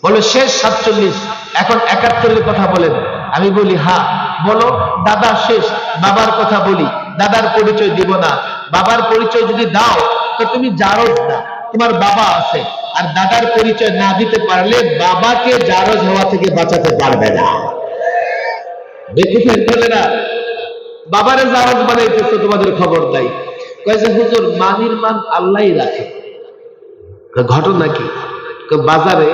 বলো শেষ 47, এখন 71-এর কথা বলেন। আমি বলি হ্যাঁ। বলো দাদা শেষ, বাবার কথা বলি, দাদার পরিচয় দিব না। বাবার পরিচয় যদি দাও তো তুমি জারজ না, তোমার বাবা আছে। আর দাদার পরিচয় না দিতে পারলে বাবাকে জারজ হওয়া থেকে বাঁচাতে পারবে না। বেকুফের ছেলেরা বাবারে জারজ বানাইতেছে, তোমাদের খবর নাই। কয়েছে হুজুর মানির মান আল্লাহই রাখে। ঘটনা কি? বাজারে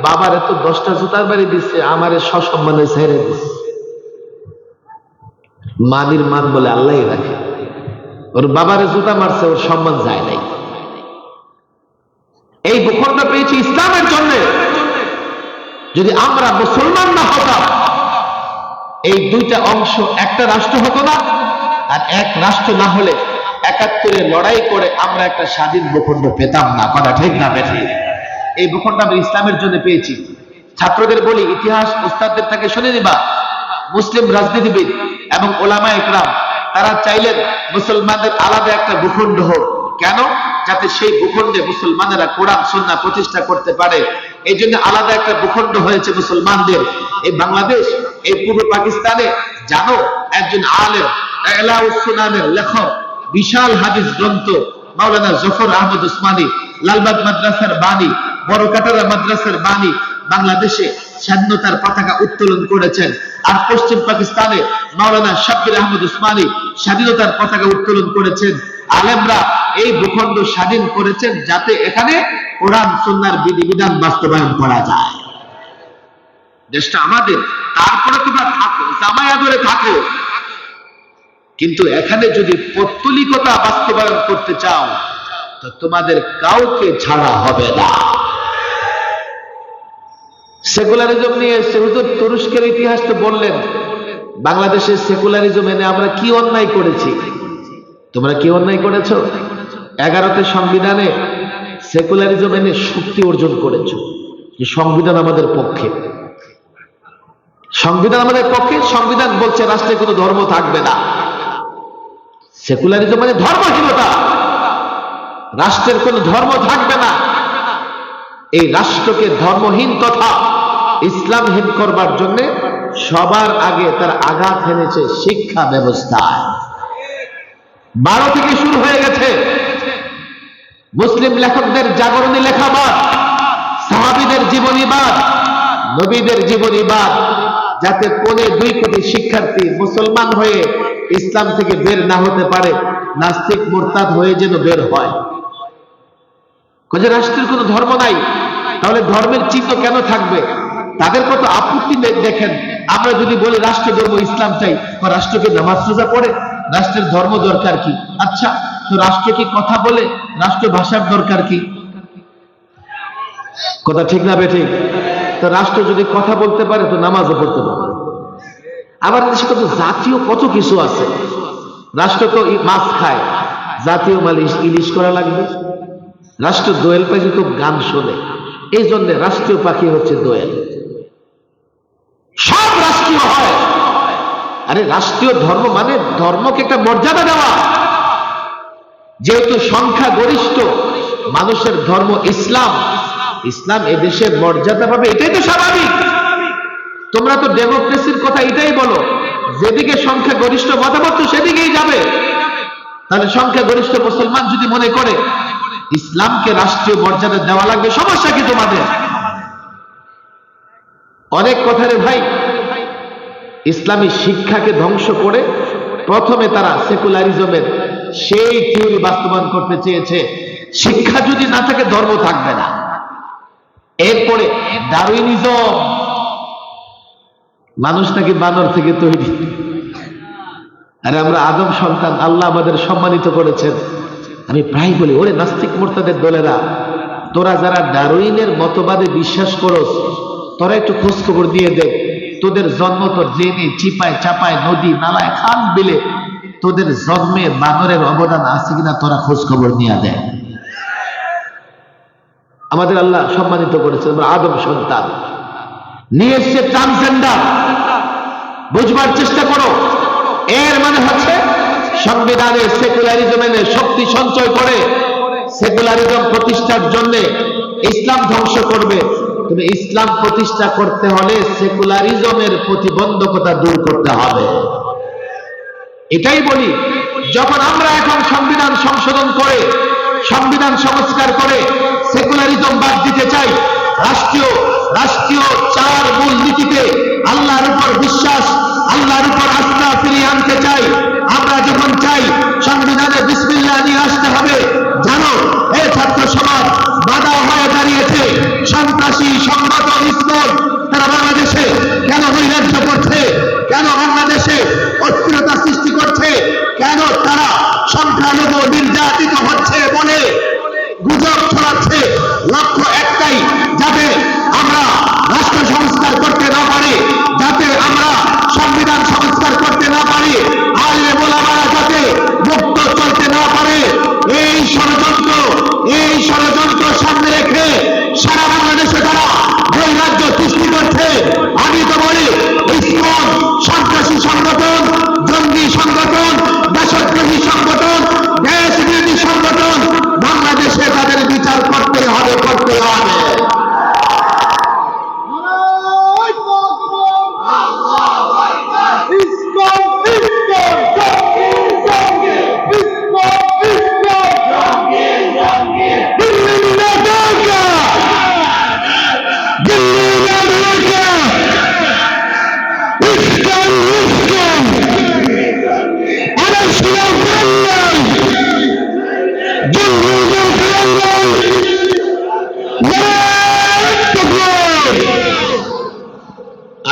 বাবারে তো 10টা জুতার বাড়ি দিচ্ছে, আমারে সসম্মানে ছেড়ে দিচ্ছে। মানির মান বলে আল্লাহই রাখে। ওর বাবারে জুতা মারছে, ওর সম্মান যায় নাই। এই ভূখণ্ড পেয়েছি ইসলামের জন্য। যদি আমরা মুসলমান না হতাম, এই দুইটা অংশ একটা রাষ্ট্র হতো না। আর এক রাষ্ট্র না হলে 71-এ লড়াই করে আমরা একটা স্বাধীন ভূখণ্ড পেতাম না। কথা ঠিক না বেঠিক? এই ভূখণ্ড আমরা ইসলামের জন্য পেয়েছি। ছাত্রদের বলি, ইতিহাস উস্তাদদের থেকে শুনে নিবা, মুসলিম রাজনীতিবিদ এবং ওলামা ইকরাম তারা চাইলেন মুসলমানদের আলাদা একটা ভূখণ্ড হোক। কেন? যাতে সেই ভূখণ্ডে মুসলমানেরা কোরআন সুন্নাহ প্রতিষ্ঠা করতে পারে। এই জন্য আলাদা একটা ভূখণ্ড হয়েছে মুসলমানদের। এই বাংলাদেশ, এই পূর্ব পাকিস্তানে জানো একজন আলেম, এলাউস সুনানের লেখক, বিশাল হাদিস গ্রন্থ মাওলানা জফর আহমদ উসমানী, লালবাগ মাদ্রাসার বাণী, বড়কাটারা মাদ্রাসার বাণী, বাংলাদেশে স্বাধীনতার পতাকা উত্তোলন করেছেন। আর পশ্চিম পাকিস্তানে মাওলানা শাব্বির আহমদ উসমানী স্বাধীনতার পতাকা উত্তোলন করেছেন। আলেমরা এই ভূখণ্ড স্বাধীন করেছেন যাতে এখানে কোরআন সুন্নাহর বিধিবিধান বাস্তবায়ন করা যায়। দেশটা আমাদের, তারপরে তোমরা থাকো, জামাই আদরে থাকো, কিন্তু এখানে যদি পৌত্তলিকতা বাস্তবায়ন করতে চাও তো তোমাদের কাউকে ছাড়া হবে না। সেকুলারিজম নিয়ে এসছে। হুজুর তুরস্কের ইতিহাস তো বললেন, বাংলাদেশের সেকুলারিজম এনে আমরা কি অন্যায় করেছি? তোমরা কি অন্যায় করেছো? 11তে সংবিধানে সেকুলারিজম এনে শক্তি অর্জন করেছো যে সংবিধান আমাদের পক্ষে, সংবিধান আমাদের পক্ষে। সংবিধান বলছে রাষ্ট্রে কোনো ধর্ম থাকবে না। সেকুলারিজম মানে ধর্মহীনতা, রাষ্ট্রের কোনো ধর্ম থাকবে না। এই রাষ্ট্রকে ধর্মহীন তথা ইসলামহীন করবার জন্য সবার আগে তার আঘাত হেনেছে শিক্ষা ব্যবস্থায়। 12 থেকে শুরু হয়ে গেছে মুসলিম লেখকদের জাগরণী লেখাবাদ, সাহাবীদের জীবনীবাদ, নবীদের জীবনীবাদ, যাতে 2 কোটি শিক্ষার্থী মুসলমান হয়ে ইসলাম থেকে বের না হতে পারে, নাস্তিক মুরতাদ হয়ে যেন বের হয়। রাষ্ট্রের কোনো ধর্ম নাই, তাহলে ধর্মের চিহ্ন কেন থাকবে? তাদের কত আপত্তি দেখেন। আমরা যদি বলি রাষ্ট্র ধর্ম ইসলাম চাই, রাষ্ট্রকে নামাজ রোজা পড়ে, রাষ্ট্রের ধর্ম দরকার কি? আচ্ছা, তো রাষ্ট্র কি কথা বলে? রাষ্ট্র ভাষার দরকার কি? কথা ঠিক না বেঠিক? তো রাষ্ট্র যদি কথা বলতে পারে তো নামাজও পড়তে পারে। আবার দেশে কত জাতীয় কত কিছু আছে। রাষ্ট্র তো মাছ খায়, জাতীয় মাল ইলিশ করা লাগবে। রাষ্ট্র দোয়েল পাখি খুব গান শোনে, এই জন্য রাষ্ট্রীয় পাখি হচ্ছে দোয়েল। সব রাষ্ট্রীয় হয়। আরে রাষ্ট্রীয় ধর্ম মানে ধর্মকে একটা মর্যাদা দেওয়া। যেহেতু সংখ্যা গরিষ্ঠ মানুষের ধর্ম ইসলাম, ইসলাম এদেশের মর্যাদা পাবে, এটাই তো স্বাভাবিক। তোমরা তো ডেমোক্রেসির কথা এটাই বলো, যেদিকে সংখ্যা গরিষ্ঠ মতামত সেদিকেই যাবে। তাহলে সংখ্যা গরিষ্ঠ মুসলমান যদি মনে করে ইসলামকে রাষ্ট্রীয় মর্যাদা দেওয়া লাগবে, সমস্যা কি তোমাদের? অনেক কথা রে ভাই। ইসলামী শিক্ষাকে ধ্বংস করে প্রথমে তারা সেকুলারিজমের সেই থিওরি বাস্তবায়ন করতে চেয়েছে, শিক্ষা যদি না থাকে ধর্ম থাকবে না। এরপরে ডারউইনিজম, মানুষ নাকি বানর থেকে তৈরি। আরে আমরা আদম সন্তান, আল্লাহ আমাদের সম্মানিত করেছেন। আমি প্রায় বলি, ওরে নাস্তিক মুরতাদের দলেরা, তোরা যারা ডারউইনের মতবাদে বিশ্বাস করস, তোরা একটু খোঁজ খবর দিয়ে দেখ, তোদের জন্ম তোর জেনে চিপায় চাপায় নদী নালায় খাল বিলে তোদের জন্মে বানরের অবদান আছে কিনা তোরা খোঁজ খবর নিয়ে দেয়। আমাদের আল্লাহ সম্মানিত করেছেন, আমরা আদম সন্তান। নিয়ে এসছে ট্রান্সজেন্ডার। বুঝবার চেষ্টা করো, এর মানে হচ্ছে সংবিধানের সেকুলারিজমে শক্তি সঞ্চয় করে সেকুলারিজম প্রতিষ্ঠার জন্য ইসলাম ধ্বংস করবে। তবে ইসলাম প্রতিষ্ঠা করতে হলে সেকুলারিজমের প্রতিবন্ধকতা দূর করতে হবে। এটাই বলি, যখন আমরা এখন সংবিধান সংশোধন করে সংবিধান সংস্কার করে সেকুলারিজম বাদ দিতে চাই, রাষ্ট্রীয় 4 মূল নীতিতে আল্লাহর উপর বিশ্বাস, আল্লাহর উপর আস্থা ফিরিয়ে আনতে চাই, আমরা যখন চাই সংবিধানে বিসমিল্লাহ নিয়ে আসতে হবে, জানো এই ছাত্র সমাজ বাধা হয়ে দাঁড়িয়েছে। সন্ত্রাসী সংগঠন ইসলাম তারা বাংলাদেশে কেন নৈরাজ্য করছে, কেন বাংলাদেশে অস্থিরতা সৃষ্টি করছে, কেন তারা সংখ্যালঘু নির্যাতিত হচ্ছে বলে গুজব ছড়াচ্ছে। লক্ষ্য একটাই, যাতে আমরা রাষ্ট্র সংস্কার করতে না পারি, যাতে আমরা সংবিধান সংস্কার করতে না পারি, আলেম ওলামারা যাতে মুক্ত চলতে না পারে। এই ষড়যন্ত্র সামনে রেখে সারা বাংলাদেশে তারা নৈরাজ্য সৃষ্টি করছে। আমি তো বলি, ইসলাম সন্ত্রাসী সংগঠন, জঙ্গি সংগঠন, দেশদ্রোহী সংগঠন, দেশ বিরোধী সংগঠন, বাংলাদেশে তাদের বিচার করতে হবে, করতে হবে।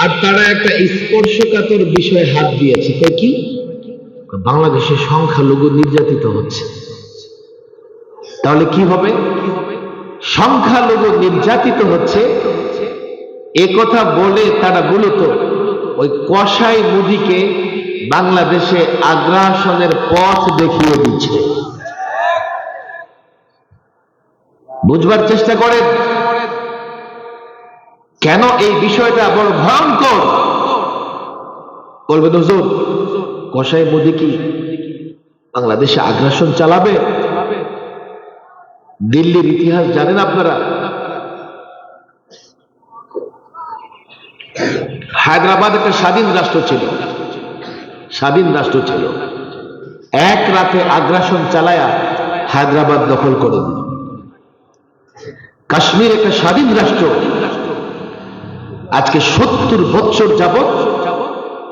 আর তারা একটা স্পর্শকাতর বিষয়ে হাত দিয়েছে। কি? বাংলাদেশে সংখ্যালঘু নির্যাতিত হচ্ছে। তাহলে কি হবে? সংখ্যালঘু নির্যাতিত হচ্ছে, এ কথা বলে তারা মূলত ওই কসাই মুদিকে বাংলাদেশে আগ্রাসনের পথ দেখিয়ে দিচ্ছে। বুঝবার চেষ্টা করেন কেন এই বিষয়টা বড় ভয়ঙ্কর। বলবেন হুজুর, কসাই মুদি কি বাংলাদেশে আগ্রাসন চালাবে? দিল্লির ইতিহাস জানেন আপনারা? হায়দ্রাবাদ একটা স্বাধীন রাষ্ট্র ছিল, স্বাধীন রাষ্ট্র ছিল। এক রাতে আগ্রাসন চালায়া হায়দ্রাবাদ দখল করে দিল। কাশ্মীর একটা স্বাধীন রাষ্ট্র, আজকে 70 বছর যাবত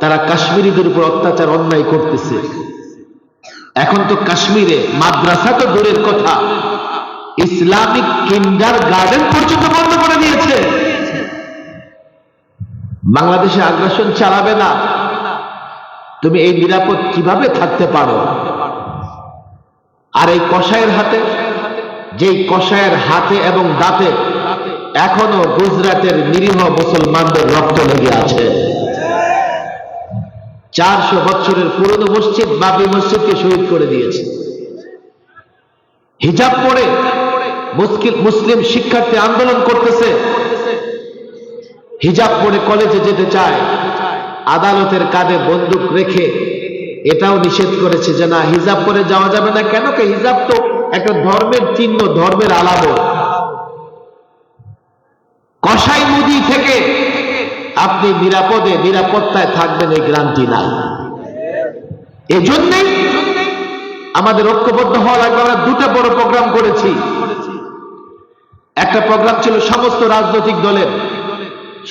তারা কাশ্মীরিদের উপর অত্যাচার অন্যায় করতেছে। এখন তো কাশ্মীরে মাদ্রাসা তো দূরের কথা, ইসলামিক কিন্ডার গার্ডেন পর্যন্ত বন্ধ করে দিয়েছে। বাংলাদেশে আগ্রাসন চালাবে না, তুমি এই নিরাপদ কিভাবে থাকতে পারো? আর এই কসাইয়ের হাতে, যেই কসাইয়ের হাতে এবং দাঁতে এখনো গুজরাটের নিরীহ মুসলমানদের রক্ত লেগে আছে। 400 বছরের পুরনো মসজিদ বাবরি মসজিদকে শহীদ করে দিয়েছে। হিজাব পরে মুসলিম শিক্ষার্থী আন্দোলন করতেছে, হিজাব পরে কলেজে যেতে চায়, আদালতের কাঁধে বন্দুক রেখে এটাও নিষেধ করেছে যে না, হিজাব পরে যাওয়া যাবে না। কেন? হিজাব তো একটা ধর্মের চিহ্ন, ধর্মের আলামত। কসাই মুদি থেকে আপনি নিরাপদে নিরাপত্তায় থাকবেন এই গ্যারান্টি নাই। এজন্যই আমাদের ঐক্যবদ্ধ হওয়া লাগবে। আমরা দুটো বড় প্রোগ্রাম করেছি। একটা প্রোগ্রাম ছিল সমস্ত রাজনৈতিক দলের,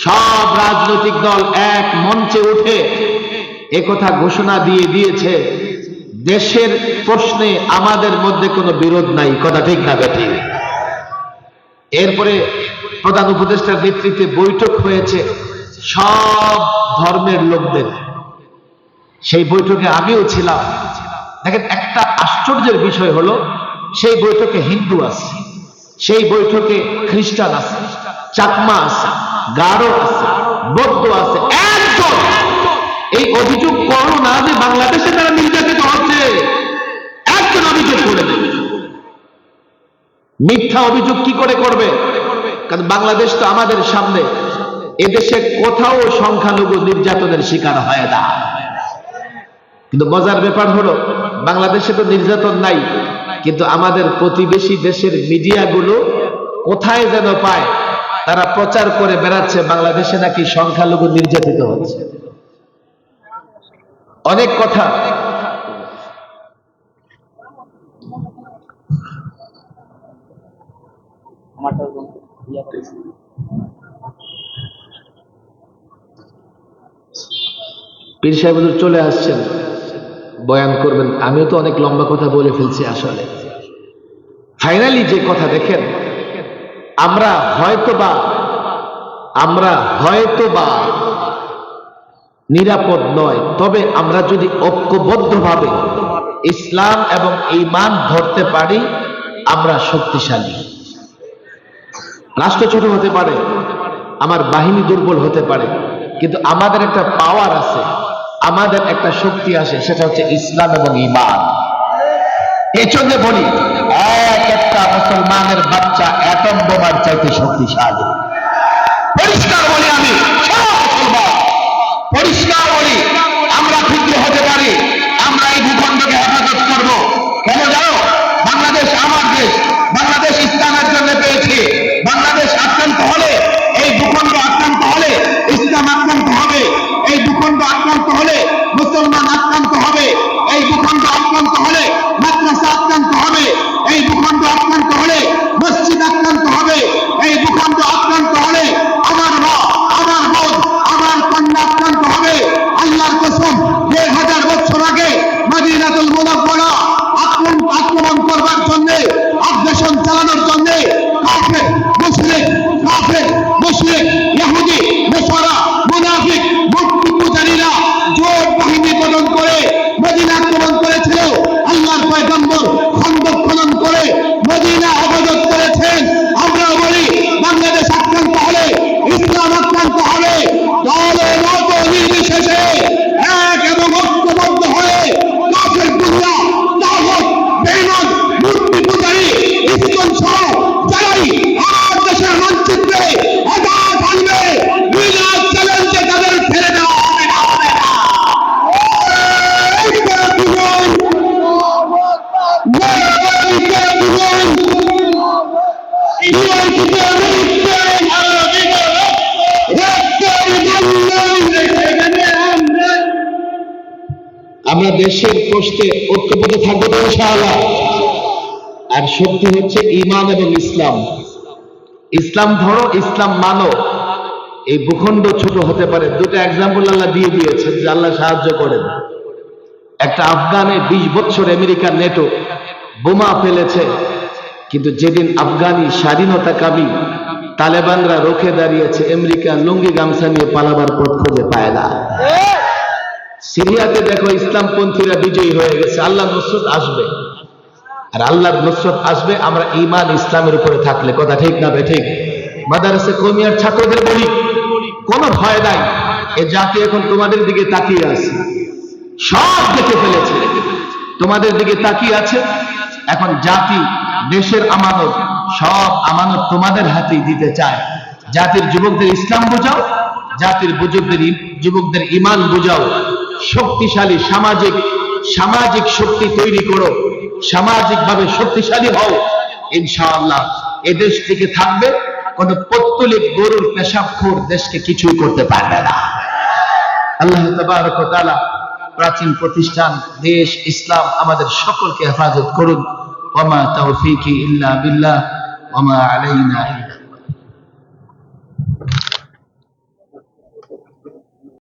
সব রাজনৈতিক দল এক মঞ্চে উঠে একথা ঘোষণা দিয়ে দিয়েছে, দেশের প্রশ্নে আমাদের মধ্যে কোনো বিরোধ নাই। কথা ঠিক না ঠিক? এরপরে প্রধান উপদেষ্টার নেতৃত্বে বৈঠক হয়েছে সব ধর্মের লোকদের। সেই বৈঠকে আমিও ছিলাম। দেখেন, একটা আশ্চর্যের বিষয় হলো, সেই বৈঠকে হিন্দু আছে, সেই বৈঠকে খ্রিস্টান আছে, চাকমা আছে, গারো আছে, বৌদ্ধ আছে। একজন এই অভিযোগ করো না যে বাংলাদেশে তারা নির্যাতিত হচ্ছে, একজন অভিযোগ করে দেবে। মিথ্যা অভিযোগ কি করে করবে? কারণ বাংলাদেশ তো আমাদের সামনে। এদেশে কোথাও সংখ্যালঘু নির্যাতনের শিকার হয় না। কিন্তু মজার ব্যাপার হলো, বাংলাদেশে তো নির্যাতন নাই, কিন্তু আমাদের প্রতিবেশী দেশের মিডিয়াগুলো কোথায় যেন পায়, তারা প্রচার করে বেড়াচ্ছে বাংলাদেশে নাকি সংখ্যালঘু নির্যাতিত হচ্ছে। অনেক কথা। পীর সাহেব হুজুর চলে আসছেন, বয়ান করবেন। আমিও তো অনেক লম্বা কথা বলে ফেলছি। আসলে ফাইনালি যে কথা, দেখেন, আমরা হয়তোবা নিরাপদ নয়, তবে আমরা যদি ঐক্যবদ্ধভাবে ইসলাম এবং ঈমান ধরতে পারি, আমরা শক্তিশালী। রাষ্ট্র ছোট হতে পারে, আমার বাহিনী দুর্বল হতে পারে, কিন্তু আমাদের একটা পাওয়ার আছে, আমাদের একটা শক্তি আছে, সেটা হচ্ছে ইসলাম এবং ঈমান। এই জন্য বলি, একটা মুসলমানের বাচ্চা অ্যাটম বোমার চাইতে শক্তিশালী। পরিষ্কার বলি, আমি পরিষ্কার বলি, আমরা ক্ষুদ্র হতে পারি, আমরা এই ভূখণ্ডকে হেফাজত করবো। কেন জানো? বাংলাদেশ আমার দেশ, বাংলাদেশ ইসলামের জন্য পেয়েছে। বাংলাদেশ আক্রান্ত হলে, এই ভূখণ্ড আক্রান্ত হলে ইসলাম আক্রান্ত হবে, এই ভূখণ্ড আক্রান্ত হলে মুসলমান আক্রান্ত হবে, এই ভূখণ্ড আক্রান্ত হলে মাদ্রাসা আক্রান্ত হবে, এই ভূখণ্ড আক্রান্ত হলে মসজিদ আক্রান্ত হবে, এই ভূখণ্ড আক্রান্ত হলে আমার মা, আমার বোন, আমার কন্যা আক্রান্ত হবে। আল্লাহর কসম, 1000 বছর আগে আমরা দেশের প্রশ্নে ঐক্যবদ্ধ থাকবো তো ইনশাআল্লাহ। আর শক্তি হচ্ছে ঈমান এবং ইসলাম। ইসলাম ধরো, ইসলাম মানো। এই ভূখণ্ড ছোট হতে পারে, দুটো এক্সাম্পল আল্লাহ দিয়ে দিয়েছেন যে আল্লাহ সাহায্য করেন। একটা আফগানে 20 বছর আমেরিকার নেটো বোমা ফেলেছে, কিন্তু যেদিন আফগানি স্বাধীনতাকামী তালেবানরা রুখে দাঁড়িয়েছে, আমেরিকা লুঙ্গি গামছা নিয়ে পালাবার পথ খুঁজে পায় না। সিরিয়াতে দেখো ইসলামপন্থীরা বিজয়ী হয়ে গেছে। আল্লাহর নুসরত আসবে, আর আল্লাহর নুসরত আসবে আমরা ঈমান ইসলামের উপরে থাকলে। কথা ঠিক না বেঠিক? মাদ্রাসা কওমিয়ার ছাত্রদের বলি, কোনো ভয় নাই। এ জাতি এখন তোমাদের দিকে তাকিয়ে আছে, সব দেখে ফেলেছে, তোমাদের দিকে তাকিয়ে আছে। এখন জাতি, দেশের আমানত, সব আমানত তোমাদের হাতেই দিতে চায়। জাতির যুবকদের ইসলাম বোঝাও, জাতির যুবকদের ঈমান বোঝাও। শক্তিশালী সামাজিক শক্তি তৈরি করো, সামাজিকভাবে শক্তিশালী হও। ইনশাআল্লাহ এ দেশ থেকে থাকবে, কোন পত্তলিক গরুর পেশাবখোর দেশকে কিছুই করতে পারবে না। আল্লাহ তাবারক ওয়া তাআলা প্রাচীন প্রতিষ্ঠান দেশ ইসলাম আমাদের সকলকে হেফাজত করুন। ওয়া মা তাওফীকি ইল্লা বিল্লাহ ওয়া মা আলাইনা ইল্লা